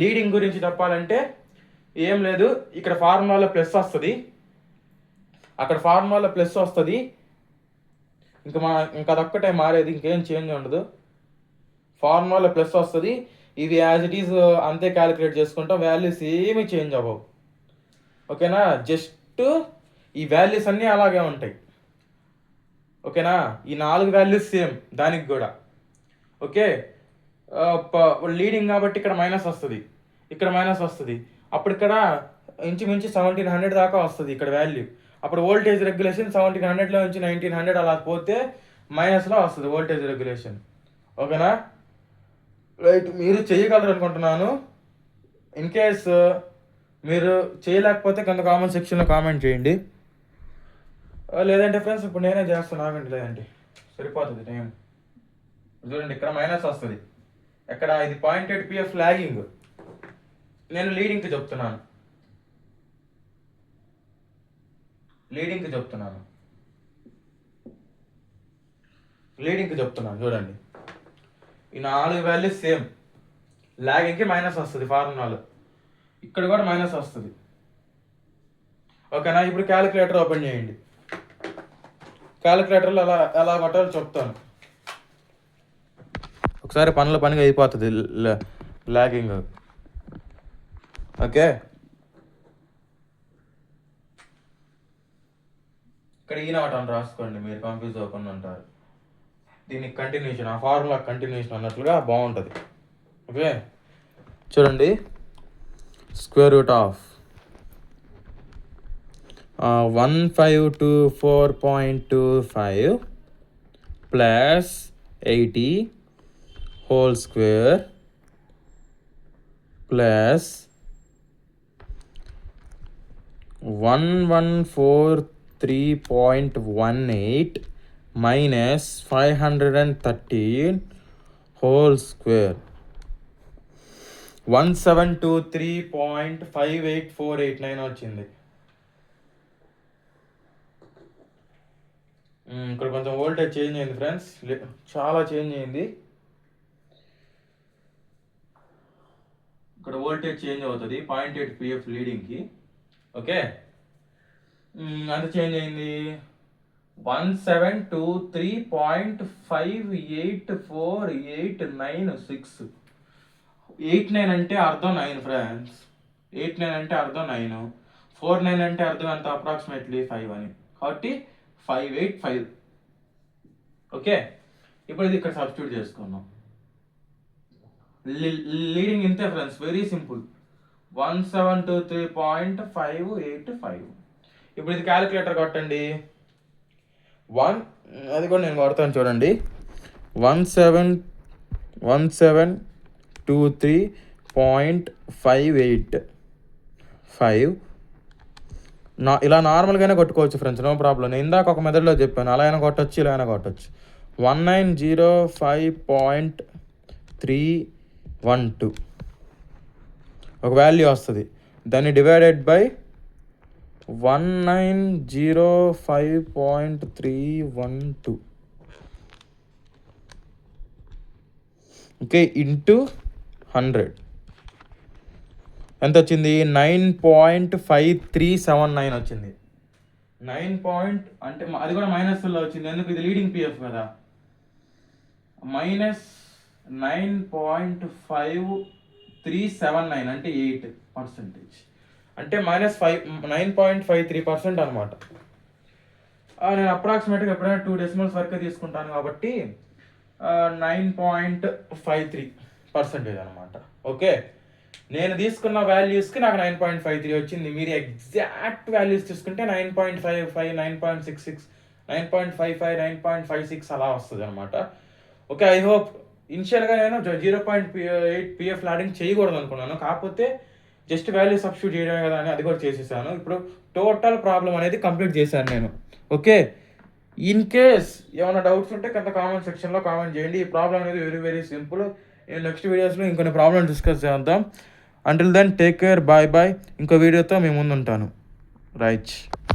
లీడింగ్ గురించి చెప్పాలంటే ఏం లేదు. ఇక్కడ ఫార్ములాలో ప్లస్ వస్తుంది, అక్కడ ఫార్ములాలో ప్లస్ వస్తుంది. ఇంకా అదొక్కటే మారేది, ఇంకేం చేంజ్ ఉండదు. ఫార్ములాలో ప్లస్ వస్తుంది. ఇది యాజ్ ఇట్ ఈజ్ అంతే క్యాలిక్యులేట్ చేసుకుంటాం. వాల్యూస్ ఏమీ చేంజ్ అవ్వవు. ఓకేనా? జస్ట్ ఈ వాల్యూస్ అన్నీ అలాగే ఉంటాయి. ఓకేనా? ఈ 4 వాల్యూస్ సేమ్ దానికి కూడా. ఓకే, లీడింగ్ కాబట్టి ఇక్కడ మైనస్ వస్తుంది, ఇక్కడ మైనస్ వస్తుంది. అప్పుడు ఇక్కడ ఇంచుమించు 1700 దాకా వస్తుంది ఇక్కడ వాల్యూ. అప్పుడు వోల్టేజ్ రెగ్యులేషన్ 1700లో నుంచి 1900 అలా పోతే మైనస్లో వస్తుంది వోల్టేజ్ రెగ్యులేషన్. ఓకేనా? రైట్, మీరు చేయగలరు అనుకుంటున్నాను. ఇన్ కేస్ మీరు చేయలేకపోతే కింద కామెంట్ సెక్షన్లో కామెంట్ చేయండి. లేదంటే ఫ్రెండ్స్ ఇప్పుడు నేనే చేస్తాను, ఆగండి. లేదంటే సరిపోతుంది టైం. చూడండి ఇక్కడ మైనస్ వస్తుంది. ఎక్కడ ఇది 0.8 పిఎఫ్ లాగింగ్, నేను లీడింగ్కి చెప్తున్నాను. చూడండి ఈ 4 వాల్యూస్ సేమ్. లాగింగ్కి మైనస్ వస్తుంది ఫార్ములాలో, ఇక్కడ కూడా మైనస్ వస్తుంది. ఓకేనా? ఇప్పుడు క్యాలిక్యులేటర్ ఓపెన్ చేయండి. క్యాలిక్యులేటర్లో ఎలా కొట్టాలో చెప్తాను. ఒకసారి పనిగా అయిపోతుంది లాగింగ్. ఓకే, ఇక్కడ ఈనాట్ అని రాసుకోండి, మీరు కన్ఫ్యూజ్ అవ్వకుండా ఉంటారు. దీనికి కంటిన్యూషన్, ఆ ఫార్ములా కంటిన్యూషన్ అన్నట్లుగా బాగుంటుంది. ఓకే, చూడండి. Square root of 1524.25 plus 80 whole square plus 1143.18 minus 513 whole square 1723.58489 వచ్చింది. ఇక్కడ కొంచెం వోల్టేజ్ చేంజ్ అయింది ఫ్రెండ్స్, చాలా చేంజ్ అయింది. ఇక్కడ వోల్టేజ్ చేంజ్ అవుతుంది 0.8 పిఎఫ్ లీడింగ్కి. ఓకే, అంత చేంజ్ అయింది. 1723.58489.6. 89 అంటే అర్థం 9 ఫ్రెండ్స్. 89 అంటే అర్థం 9. 49 అంటే అర్థం ఎంత? అప్రాక్సిమేట్లీ 5 అని. కాబట్టి 585. ఓకే, ఇప్పుడు ఇది ఇక్కడ సబ్స్టిట్యూట్ చేసుకున్నాం. లీడింగ్ ఇంతే ఫ్రెండ్స్, వెరీ సింపుల్. 1723.585. ఇప్పుడు ఇది క్యాలిక్యులేటర్ కొట్టండి. అది కూడా నేను కొడతాను చూడండి. 1723.585. ఇలా నార్మల్గానే కొట్టుకోవచ్చు ఫ్రెండ్స్, నో ప్రాబ్లం. నేను ఇందాక ఒక మెథడ్లో చెప్పాను, అలా అయినా కొట్టచ్చు, ఇలా అయినా కొట్టచ్చు. 1905.312 ఒక వాల్యూ వస్తుంది. దాన్ని డివైడెడ్ బై 1905.312 ఓకే ఇంటూ 100 ఎంత వచ్చింది? 9.5379 వచ్చింది. 9 అంటే అది కూడా మైనస్లో వచ్చింది, ఎందుకు? ఇది లీడింగ్ పిఎఫ్ కదా. మైనస్ 9.5379 అంటే 8%, అంటే మైనస్ 9.53% అనమాట. నేను అప్రాక్సిమేట్గా ఎప్పుడైనా 2 డెసిమల్స్ వరకు తీసుకుంటాను కాబట్టి 9.53% అనమాట. ఓకే, నేను తీసుకున్న వాల్యూస్కి నాకు 9.53 వచ్చింది. మీరు ఎగ్జాక్ట్ వాల్యూస్ తీసుకుంటే 9.55, 9.66, 9.55, 9.56 అలా వస్తుంది అనమాట. Okay, I hope. ఇనిషియల్గా నేను 0.8 పిఎఫ్ లాడింగ్ చేయకూడదు అనుకున్నాను, కాకపోతే జస్ట్ వాల్యూ సబ్స్టిట్యూట్ చేయడమే కదా అని అది కూడా చేసేసాను. ఇప్పుడు టోటల్ ప్రాబ్లం అనేది కంప్లీట్ చేశాను నేను. ఓకే, ఇన్ కేస్ ఏమైనా డౌట్స్ ఉంటే కింద కామెంట్ సెక్షన్లో కామెంట్ చేయండి. ఈ ప్రాబ్లం అనేది వెరీ వెరీ సింపుల్. నేను నెక్స్ట్ వీడియోస్లో ఇంకొన్ని ప్రాబ్లమ్ డిస్కస్ చేద్దాం. Until then take care, bye bye. ఇంకో వీడియోతో మేము ముందు ఉంటాను. రైట్.